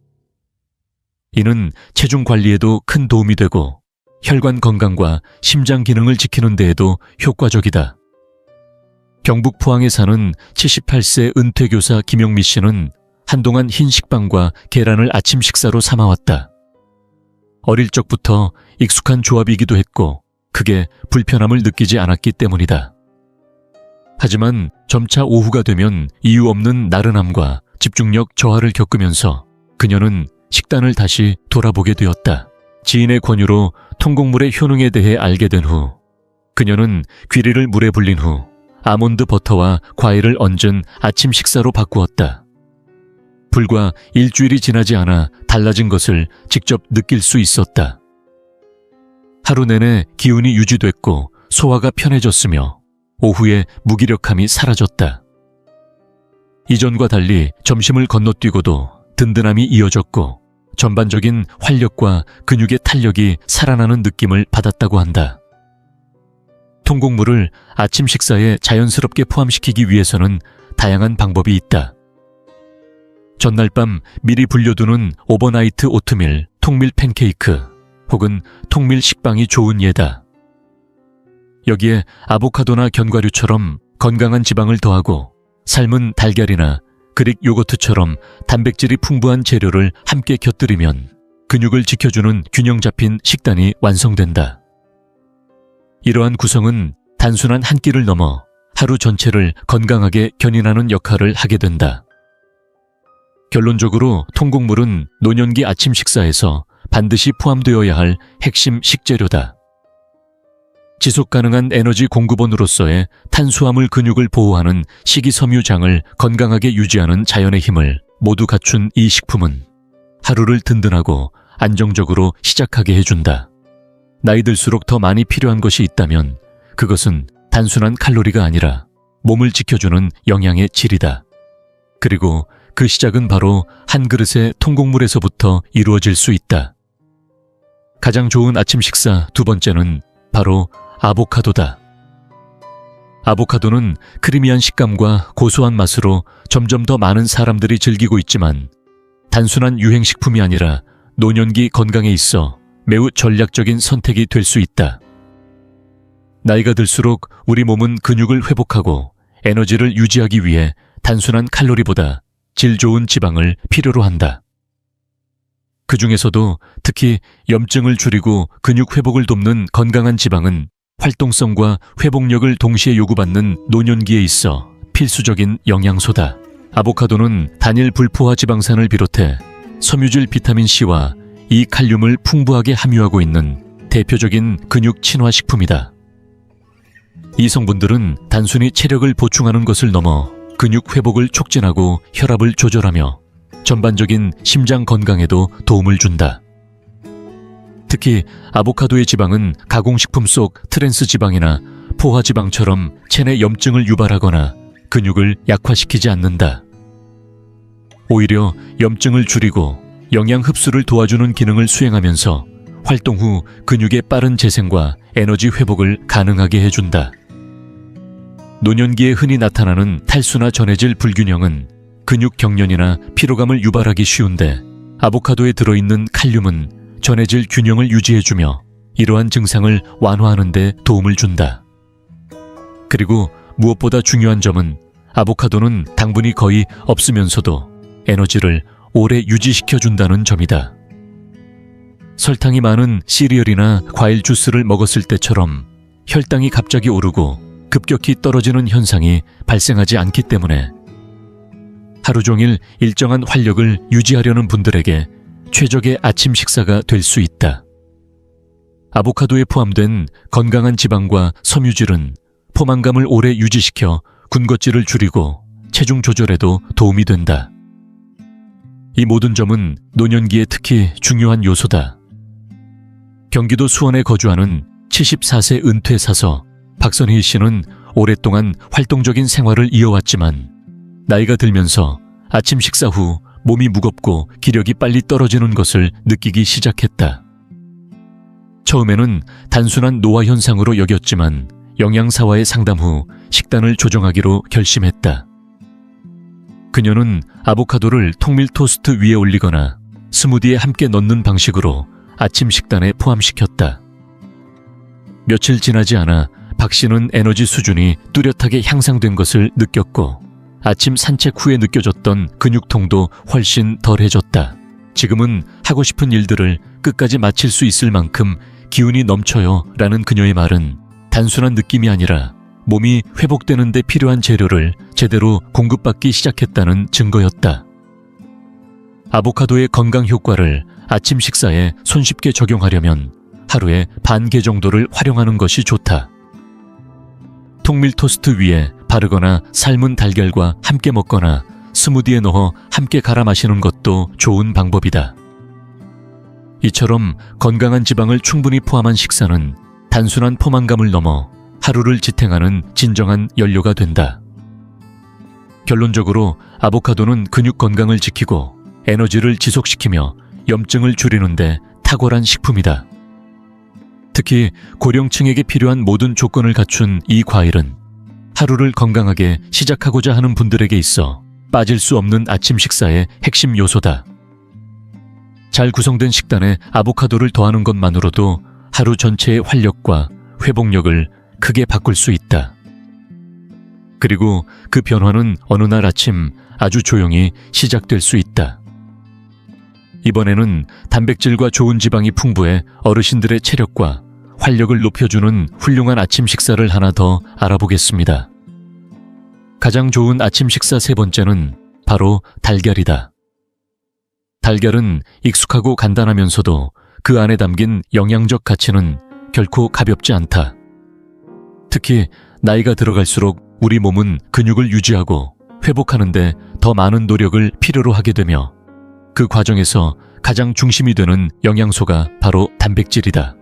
이는 체중 관리에도 큰 도움이 되고 혈관 건강과 심장 기능을 지키는 데에도 효과적이다. 경북 포항에 사는 78세 은퇴교사 김영미 씨는 한동안 흰 식빵과 계란을 아침 식사로 삼아왔다. 어릴 적부터 익숙한 조합이기도 했고 크게 불편함을 느끼지 않았기 때문이다. 하지만 점차 오후가 되면 이유 없는 나른함과 집중력 저하를 겪으면서 그녀는 식단을 다시 돌아보게 되었다. 지인의 권유로 통곡물의 효능에 대해 알게 된 후 그녀는 귀리를 물에 불린 후 아몬드 버터와 과일을 얹은 아침 식사로 바꾸었다. 불과 일주일이 지나지 않아 달라진 것을 직접 느낄 수 있었다. 하루 내내 기운이 유지됐고 소화가 편해졌으며 오후에 무기력함이 사라졌다. 이전과 달리 점심을 건너뛰고도 든든함이 이어졌고 전반적인 활력과 근육의 탄력이 살아나는 느낌을 받았다고 한다. 통곡물을 아침 식사에 자연스럽게 포함시키기 위해서는 다양한 방법이 있다. 전날 밤 미리 불려두는 오버나이트 오트밀, 통밀 팬케이크 혹은 통밀 식빵이 좋은 예다. 여기에 아보카도나 견과류처럼 건강한 지방을 더하고 삶은 달걀이나 그릭 요거트처럼 단백질이 풍부한 재료를 함께 곁들이면 근육을 지켜주는 균형 잡힌 식단이 완성된다. 이러한 구성은 단순한 한 끼를 넘어 하루 전체를 건강하게 견인하는 역할을 하게 된다. 결론적으로 통곡물은 노년기 아침 식사에서 반드시 포함되어야 할 핵심 식재료다. 지속 가능한 에너지 공급원으로서의 탄수화물 근육을 보호하는 식이섬유장을 건강하게 유지하는 자연의 힘을 모두 갖춘 이 식품은 하루를 든든하고 안정적으로 시작하게 해준다. 나이 들수록 더 많이 필요한 것이 있다면 그것은 단순한 칼로리가 아니라 몸을 지켜주는 영양의 질이다. 그리고 그 시작은 바로 한 그릇의 통곡물에서부터 이루어질 수 있다. 가장 좋은 아침 식사 두 번째는 바로 아보카도다. 아보카도는 크리미한 식감과 고소한 맛으로 점점 더 많은 사람들이 즐기고 있지만 단순한 유행식품이 아니라 노년기 건강에 있어 매우 전략적인 선택이 될 수 있다. 나이가 들수록 우리 몸은 근육을 회복하고 에너지를 유지하기 위해 단순한 칼로리보다 질 좋은 지방을 필요로 한다. 그 중에서도 특히 염증을 줄이고 근육 회복을 돕는 건강한 지방은 활동성과 회복력을 동시에 요구받는 노년기에 있어 필수적인 영양소다. 아보카도는 단일 불포화 지방산을 비롯해 섬유질 비타민C와 이 칼륨을 풍부하게 함유하고 있는 대표적인 근육 친화 식품이다. 이 성분들은 단순히 체력을 보충하는 것을 넘어 근육 회복을 촉진하고 혈압을 조절하며 전반적인 심장 건강에도 도움을 준다. 특히 아보카도의 지방은 가공식품 속 트랜스 지방이나 포화 지방처럼 체내 염증을 유발하거나 근육을 약화시키지 않는다. 오히려 염증을 줄이고 영양 흡수를 도와주는 기능을 수행하면서 활동 후 근육의 빠른 재생과 에너지 회복을 가능하게 해준다. 노년기에 흔히 나타나는 탈수나 전해질 불균형은 근육 경련이나 피로감을 유발하기 쉬운데, 아보카도에 들어있는 칼륨은 전해질 균형을 유지해주며 이러한 증상을 완화하는 데 도움을 준다. 그리고 무엇보다 중요한 점은 아보카도는 당분이 거의 없으면서도 에너지를 오래 유지시켜준다는 점이다. 설탕이 많은 시리얼이나 과일 주스를 먹었을 때처럼 혈당이 갑자기 오르고 급격히 떨어지는 현상이 발생하지 않기 때문에 하루 종일 일정한 활력을 유지하려는 분들에게 최적의 아침 식사가 될 수 있다. 아보카도에 포함된 건강한 지방과 섬유질은 포만감을 오래 유지시켜 군것질을 줄이고 체중 조절에도 도움이 된다. 이 모든 점은 노년기에 특히 중요한 요소다. 경기도 수원에 거주하는 74세 은퇴 사서 박선희 씨는 오랫동안 활동적인 생활을 이어왔지만 나이가 들면서 아침 식사 후 몸이 무겁고 기력이 빨리 떨어지는 것을 느끼기 시작했다. 처음에는 단순한 노화 현상으로 여겼지만 영양사와의 상담 후 식단을 조정하기로 결심했다. 그녀는 아보카도를 통밀 토스트 위에 올리거나 스무디에 함께 넣는 방식으로 아침 식단에 포함시켰다. 며칠 지나지 않아 박 씨는 에너지 수준이 뚜렷하게 향상된 것을 느꼈고 아침 산책 후에 느껴졌던 근육통도 훨씬 덜해졌다. 지금은 하고 싶은 일들을 끝까지 마칠 수 있을 만큼 기운이 넘쳐요 라는 그녀의 말은 단순한 느낌이 아니라 몸이 회복되는 데 필요한 재료를 제대로 공급받기 시작했다는 증거였다. 아보카도의 건강 효과를 아침 식사에 손쉽게 적용하려면 하루에 반 개 정도를 활용하는 것이 좋다. 통밀 토스트 위에 바르거나 삶은 달걀과 함께 먹거나 스무디에 넣어 함께 갈아 마시는 것도 좋은 방법이다. 이처럼 건강한 지방을 충분히 포함한 식사는 단순한 포만감을 넘어 하루를 지탱하는 진정한 연료가 된다. 결론적으로 아보카도는 근육 건강을 지키고 에너지를 지속시키며 염증을 줄이는데 탁월한 식품이다. 특히 고령층에게 필요한 모든 조건을 갖춘 이 과일은 하루를 건강하게 시작하고자 하는 분들에게 있어 빠질 수 없는 아침 식사의 핵심 요소다. 잘 구성된 식단에 아보카도를 더하는 것만으로도 하루 전체의 활력과 회복력을 크게 바꿀 수 있다. 그리고 그 변화는 어느 날 아침 아주 조용히 시작될 수 있다. 이번에는 단백질과 좋은 지방이 풍부해 어르신들의 체력과 활력을 높여주는 훌륭한 아침 식사를 하나 더 알아보겠습니다. 가장 좋은 아침 식사 세 번째는 바로 달걀이다. 달걀은 익숙하고 간단하면서도 그 안에 담긴 영양적 가치는 결코 가볍지 않다. 특히 나이가 들어갈수록 우리 몸은 근육을 유지하고 회복하는데 더 많은 노력을 필요로 하게 되며 그 과정에서 가장 중심이 되는 영양소가 바로 단백질이다.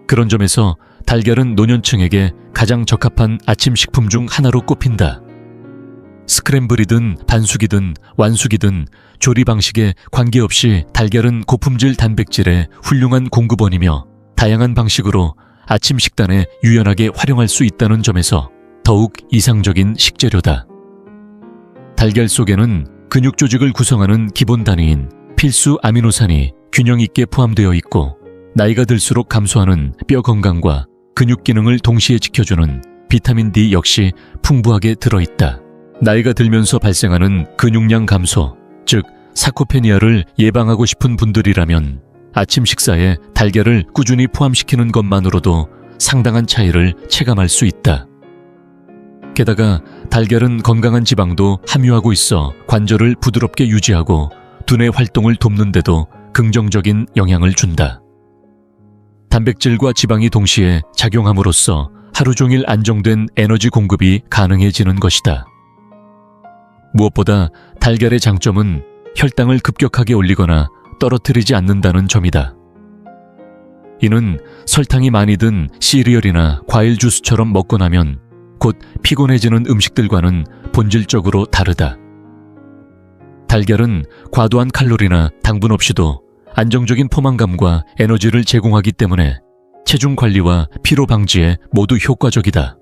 그런 점에서 달걀은 노년층에게 가장 적합한 아침 식품 중 하나로 꼽힌다. 스크램블이든 반숙이든 완숙이든 조리 방식에 관계없이 달걀은 고품질 단백질의 훌륭한 공급원이며 다양한 방식으로 아침 식단에 유연하게 활용할 수 있다는 점에서 더욱 이상적인 식재료다. 달걀 속에는 근육 조직을 구성하는 기본 단위인 필수 아미노산이 균형 있게 포함되어 있고 나이가 들수록 감소하는 뼈 건강과 근육 기능을 동시에 지켜주는 비타민 D 역시 풍부하게 들어있다. 나이가 들면서 발생하는 근육량 감소, 즉 사코페니아를 예방하고 싶은 분들이라면 아침 식사에 달걀을 꾸준히 포함시키는 것만으로도 상당한 차이를 체감할 수 있다. 게다가 달걀은 건강한 지방도 함유하고 있어 관절을 부드럽게 유지하고 두뇌 활동을 돕는데도 긍정적인 영향을 준다. 단백질과 지방이 동시에 작용함으로써 하루 종일 안정된 에너지 공급이 가능해지는 것이다. 무엇보다 달걀의 장점은 혈당을 급격하게 올리거나 떨어뜨리지 않는다는 점이다. 이는 설탕이 많이 든 시리얼이나 과일 주스처럼 먹고 나면 곧 피곤해지는 음식들과는 본질적으로 다르다. 달걀은 과도한 칼로리나 당분 없이도 안정적인 포만감과 에너지를 제공하기 때문에 체중 관리와 피로 방지에 모두 효과적이다.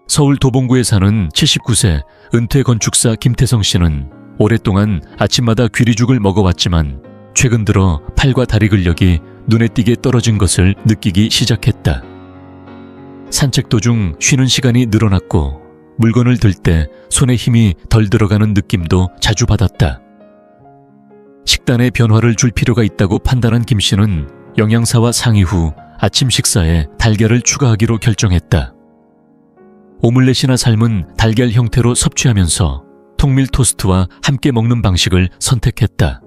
서울 도봉구에 사는 79세 은퇴 건축사 김태성 씨는 오랫동안 아침마다 귀리죽을 먹어왔지만 최근 들어 팔과 다리 근력이 눈에 띄게 떨어진 것을 느끼기 시작했다. 산책 도중 쉬는 시간이 늘어났고 물건을 들 때 손에 힘이 덜 들어가는 느낌도 자주 받았다. 식단에 변화를 줄 필요가 있다고 판단한 김 씨는 영양사와 상의 후 아침 식사에 달걀을 추가하기로 결정했다. 오믈렛이나 삶은 달걀 형태로 섭취하면서 통밀 토스트와 함께 먹는 방식을 선택했다.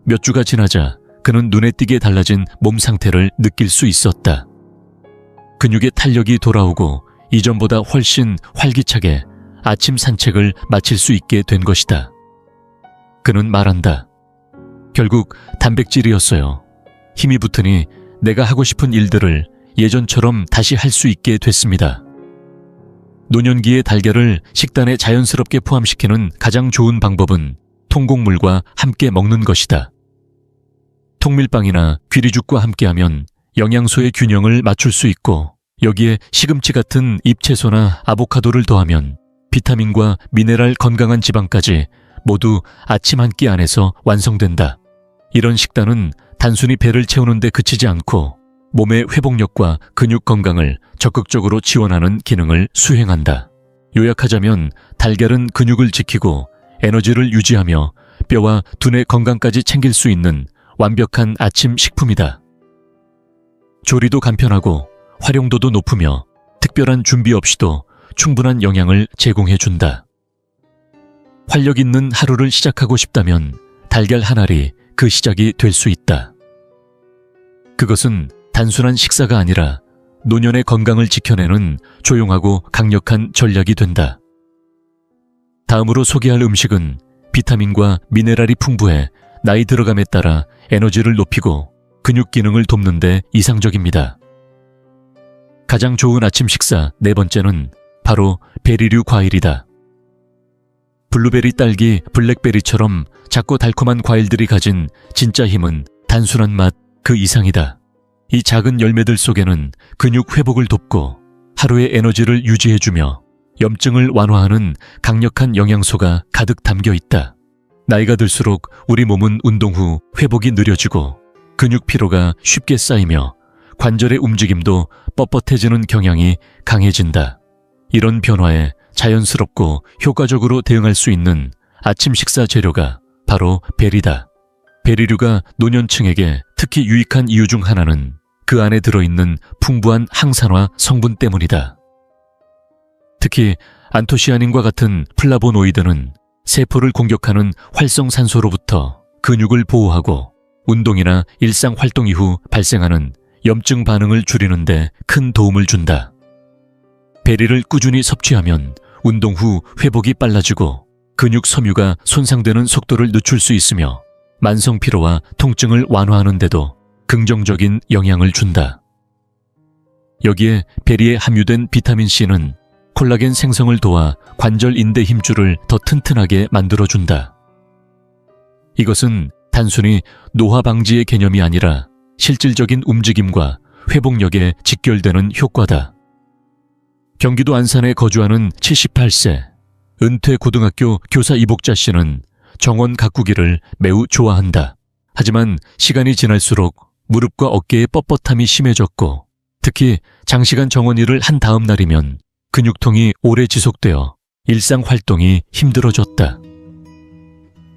몇 주가 지나자 그는 눈에 띄게 달라진 몸 상태를 느낄 수 있었다. 근육의 탄력이 돌아오고 이전보다 훨씬 활기차게 아침 산책을 마칠 수 있게 된 것이다. 그는 말한다. 결국 단백질이었어요. 힘이 붙으니 내가 하고 싶은 일들을 예전처럼 다시 할 수 있게 됐습니다. 노년기의 달걀을 식단에 자연스럽게 포함시키는 가장 좋은 방법은 통곡물과 함께 먹는 것이다. 통밀빵이나 귀리죽과 함께하면 영양소의 균형을 맞출 수 있고 여기에 시금치 같은 잎채소나 아보카도를 더하면 비타민과 미네랄 건강한 지방까지 모두 아침 한 끼 안에서 완성된다. 이런 식단은 단순히 배를 채우는 데 그치지 않고 몸의 회복력과 근육 건강을 적극적으로 지원하는 기능을 수행한다. 요약하자면 달걀은 근육을 지키고 에너지를 유지하며 뼈와 두뇌 건강까지 챙길 수 있는 완벽한 아침 식품이다. 조리도 간편하고 활용도도 높으며 특별한 준비 없이도 충분한 영양을 제공해준다. 활력 있는 하루를 시작하고 싶다면 달걀 한 알이 그 시작이 될 수 있다. 그것은 단순한 식사가 아니라 노년의 건강을 지켜내는 조용하고 강력한 전략이 된다. 다음으로 소개할 음식은 비타민과 미네랄이 풍부해 나이 들어감에 따라 에너지를 높이고 근육 기능을 돕는 데 이상적입니다. 가장 좋은 아침 식사 네 번째는 바로 베리류 과일이다. 블루베리, 딸기, 블랙베리처럼 작고 달콤한 과일들이 가진 진짜 힘은 단순한 맛 그 이상이다. 이 작은 열매들 속에는 근육 회복을 돕고 하루의 에너지를 유지해주며 염증을 완화하는 강력한 영양소가 가득 담겨 있다. 나이가 들수록 우리 몸은 운동 후 회복이 느려지고 근육 피로가 쉽게 쌓이며 관절의 움직임도 뻣뻣해지는 경향이 강해진다. 이런 변화에 자연스럽고 효과적으로 대응할 수 있는 아침 식사 재료가 바로 베리다. 베리류가 노년층에게 특히 유익한 이유 중 하나는 그 안에 들어있는 풍부한 항산화 성분 때문이다. 특히 안토시아닌과 같은 플라보노이드는 세포를 공격하는 활성산소로부터 근육을 보호하고 운동이나 일상 활동 이후 발생하는 염증 반응을 줄이는 데 큰 도움을 준다. 베리를 꾸준히 섭취하면 운동 후 회복이 빨라지고 근육 섬유가 손상되는 속도를 늦출 수 있으며 만성 피로와 통증을 완화하는 데도 긍정적인 영향을 준다. 여기에 베리에 함유된 비타민C는 콜라겐 생성을 도와 관절 인대 힘줄을 더 튼튼하게 만들어준다. 이것은 단순히 노화 방지의 개념이 아니라 실질적인 움직임과 회복력에 직결되는 효과다. 경기도 안산에 거주하는 78세 은퇴 고등학교 교사 이복자 씨는 정원 가꾸기를 매우 좋아한다. 하지만 시간이 지날수록 무릎과 어깨의 뻣뻣함이 심해졌고 특히 장시간 정원일을 한 다음 날이면 근육통이 오래 지속되어 일상 활동이 힘들어졌다.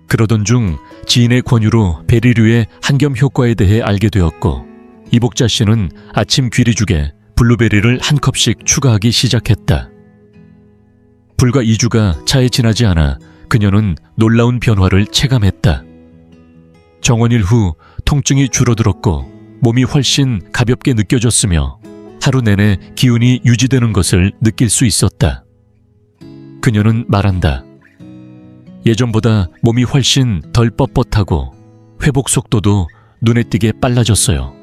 그러던 중 지인의 권유로 베리류의 한겸 효과에 대해 알게 되었고, 이복자 씨는 아침 귀리죽에 블루베리를 한 컵씩 추가하기 시작했다. 불과 2주가 차에 지나지 않아 그녀는 놀라운 변화를 체감했다. 정원일 후 통증이 줄어들었고 몸이 훨씬 가볍게 느껴졌으며 하루 내내 기운이 유지되는 것을 느낄 수 있었다. 그녀는 말한다. 예전보다 몸이 훨씬 덜 뻣뻣하고 회복 속도도 눈에 띄게 빨라졌어요.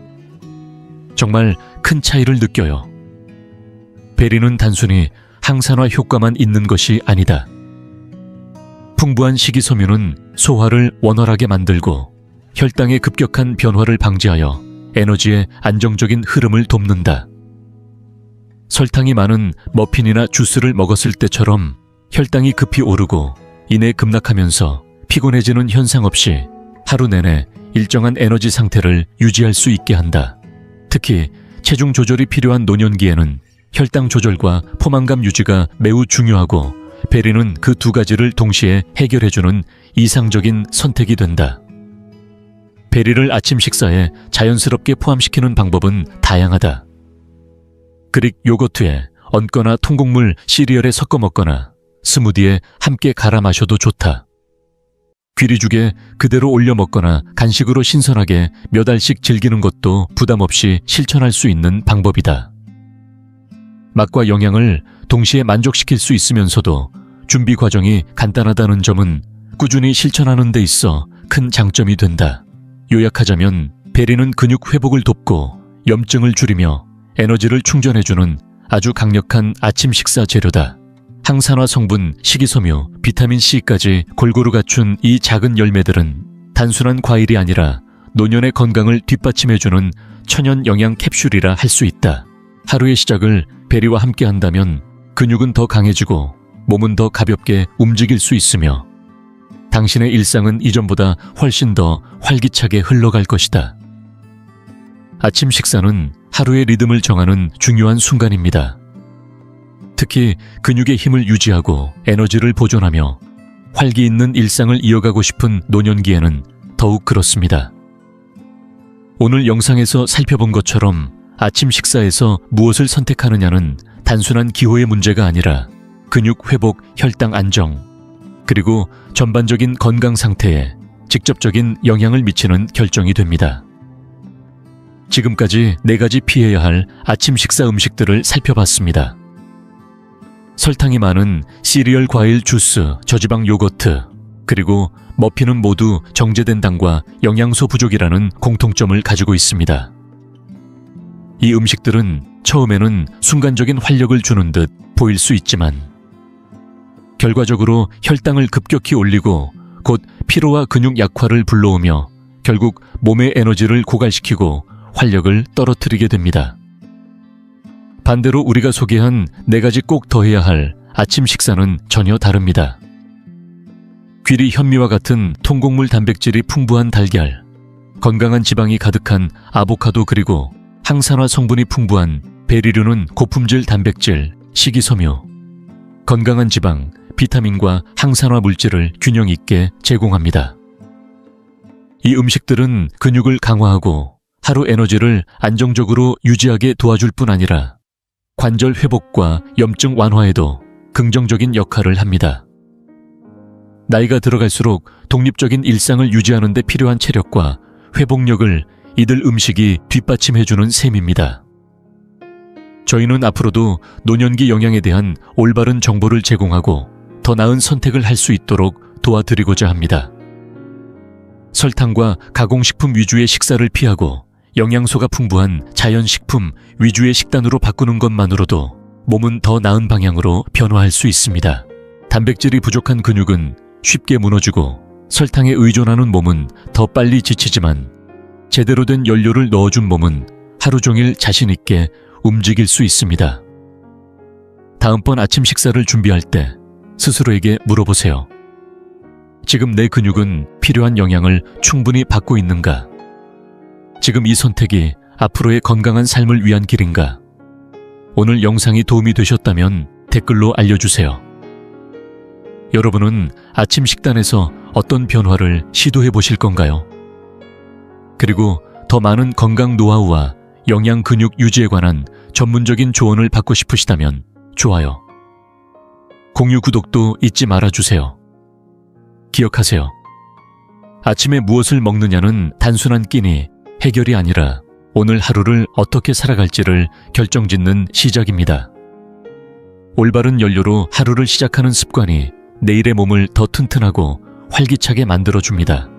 정말 큰 차이를 느껴요. 베리는 단순히 항산화 효과만 있는 것이 아니다. 풍부한 식이섬유는 소화를 원활하게 만들고 혈당의 급격한 변화를 방지하여 에너지의 안정적인 흐름을 돕는다. 설탕이 많은 머핀이나 주스를 먹었을 때처럼 혈당이 급히 오르고 이내 급락하면서 피곤해지는 현상 없이 하루 내내 일정한 에너지 상태를 유지할 수 있게 한다. 특히 체중 조절이 필요한 노년기에는 혈당 조절과 포만감 유지가 매우 중요하고 베리는 그 두 가지를 동시에 해결해주는 이상적인 선택이 된다. 베리를 아침 식사에 자연스럽게 포함시키는 방법은 다양하다. 그릭 요거트에 얹거나 통곡물 시리얼에 섞어 먹거나 스무디에 함께 갈아 마셔도 좋다. 귀리죽에 그대로 올려 먹거나 간식으로 신선하게 몇 알씩 즐기는 것도 부담 없이 실천할 수 있는 방법이다. 맛과 영양을 동시에 만족시킬 수 있으면서도 준비 과정이 간단하다는 점은 꾸준히 실천하는 데 있어 큰 장점이 된다. 요약하자면 베리는 근육 회복을 돕고 염증을 줄이며 에너지를 충전해주는 아주 강력한 아침 식사 재료다. 항산화 성분, 식이섬유, 비타민C까지 골고루 갖춘 이 작은 열매들은 단순한 과일이 아니라 노년의 건강을 뒷받침해주는 천연 영양 캡슐이라 할 수 있다. 하루의 시작을 베리와 함께 한다면 근육은 더 강해지고 몸은 더 가볍게 움직일 수 있으며 당신의 일상은 이전보다 훨씬 더 활기차게 흘러갈 것이다. 아침 식사는 하루의 리듬을 정하는 중요한 순간입니다. 특히 근육의 힘을 유지하고 에너지를 보존하며 활기 있는 일상을 이어가고 싶은 노년기에는 더욱 그렇습니다. 오늘 영상에서 살펴본 것처럼 아침 식사에서 무엇을 선택하느냐는 단순한 기호의 문제가 아니라 근육 회복, 혈당 안정, 그리고 전반적인 건강 상태에 직접적인 영향을 미치는 결정이 됩니다. 지금까지 4가지 피해야 할 아침 식사 음식들을 살펴봤습니다. 설탕이 많은 시리얼 과일 주스, 저지방 요거트, 그리고 머핀은 모두 정제된 당과 영양소 부족이라는 공통점을 가지고 있습니다. 이 음식들은 처음에는 순간적인 활력을 주는 듯 보일 수 있지만 결과적으로 혈당을 급격히 올리고 곧 피로와 근육 약화를 불러오며 결국 몸의 에너지를 고갈시키고 활력을 떨어뜨리게 됩니다. 반대로 우리가 소개한 4가지 꼭 더해야 할 아침 식사는 전혀 다릅니다. 귀리 현미와 같은 통곡물 단백질이 풍부한 달걀, 건강한 지방이 가득한 아보카도 그리고 항산화 성분이 풍부한 베리류는 고품질 단백질, 식이섬유, 건강한 지방, 비타민과 항산화 물질을 균형 있게 제공합니다. 이 음식들은 근육을 강화하고 하루 에너지를 안정적으로 유지하게 도와줄 뿐 아니라 관절 회복과 염증 완화에도 긍정적인 역할을 합니다. 나이가 들어갈수록 독립적인 일상을 유지하는 데 필요한 체력과 회복력을 이들 음식이 뒷받침해주는 셈입니다. 저희는 앞으로도 노년기 영양에 대한 올바른 정보를 제공하고 더 나은 선택을 할 수 있도록 도와드리고자 합니다. 설탕과 가공식품 위주의 식사를 피하고 영양소가 풍부한 자연식품 위주의 식단으로 바꾸는 것만으로도 몸은 더 나은 방향으로 변화할 수 있습니다. 단백질이 부족한 근육은 쉽게 무너지고 설탕에 의존하는 몸은 더 빨리 지치지만 제대로 된 연료를 넣어준 몸은 하루 종일 자신 있게 움직일 수 있습니다. 다음번 아침 식사를 준비할 때 스스로에게 물어보세요. 지금 내 근육은 필요한 영양을 충분히 받고 있는가? 지금 이 선택이 앞으로의 건강한 삶을 위한 길인가? 오늘 영상이 도움이 되셨다면 댓글로 알려주세요. 여러분은 아침 식단에서 어떤 변화를 시도해 보실 건가요? 그리고 더 많은 건강 노하우와 영양 근육 유지에 관한 전문적인 조언을 받고 싶으시다면 좋아요, 공유, 구독도 잊지 말아주세요. 기억하세요. 아침에 무엇을 먹느냐는 단순한 끼니, 해결이 아니라 오늘 하루를 어떻게 살아갈지를 결정짓는 시작입니다. 올바른 연료로 하루를 시작하는 습관이 내일의 몸을 더 튼튼하고 활기차게 만들어줍니다.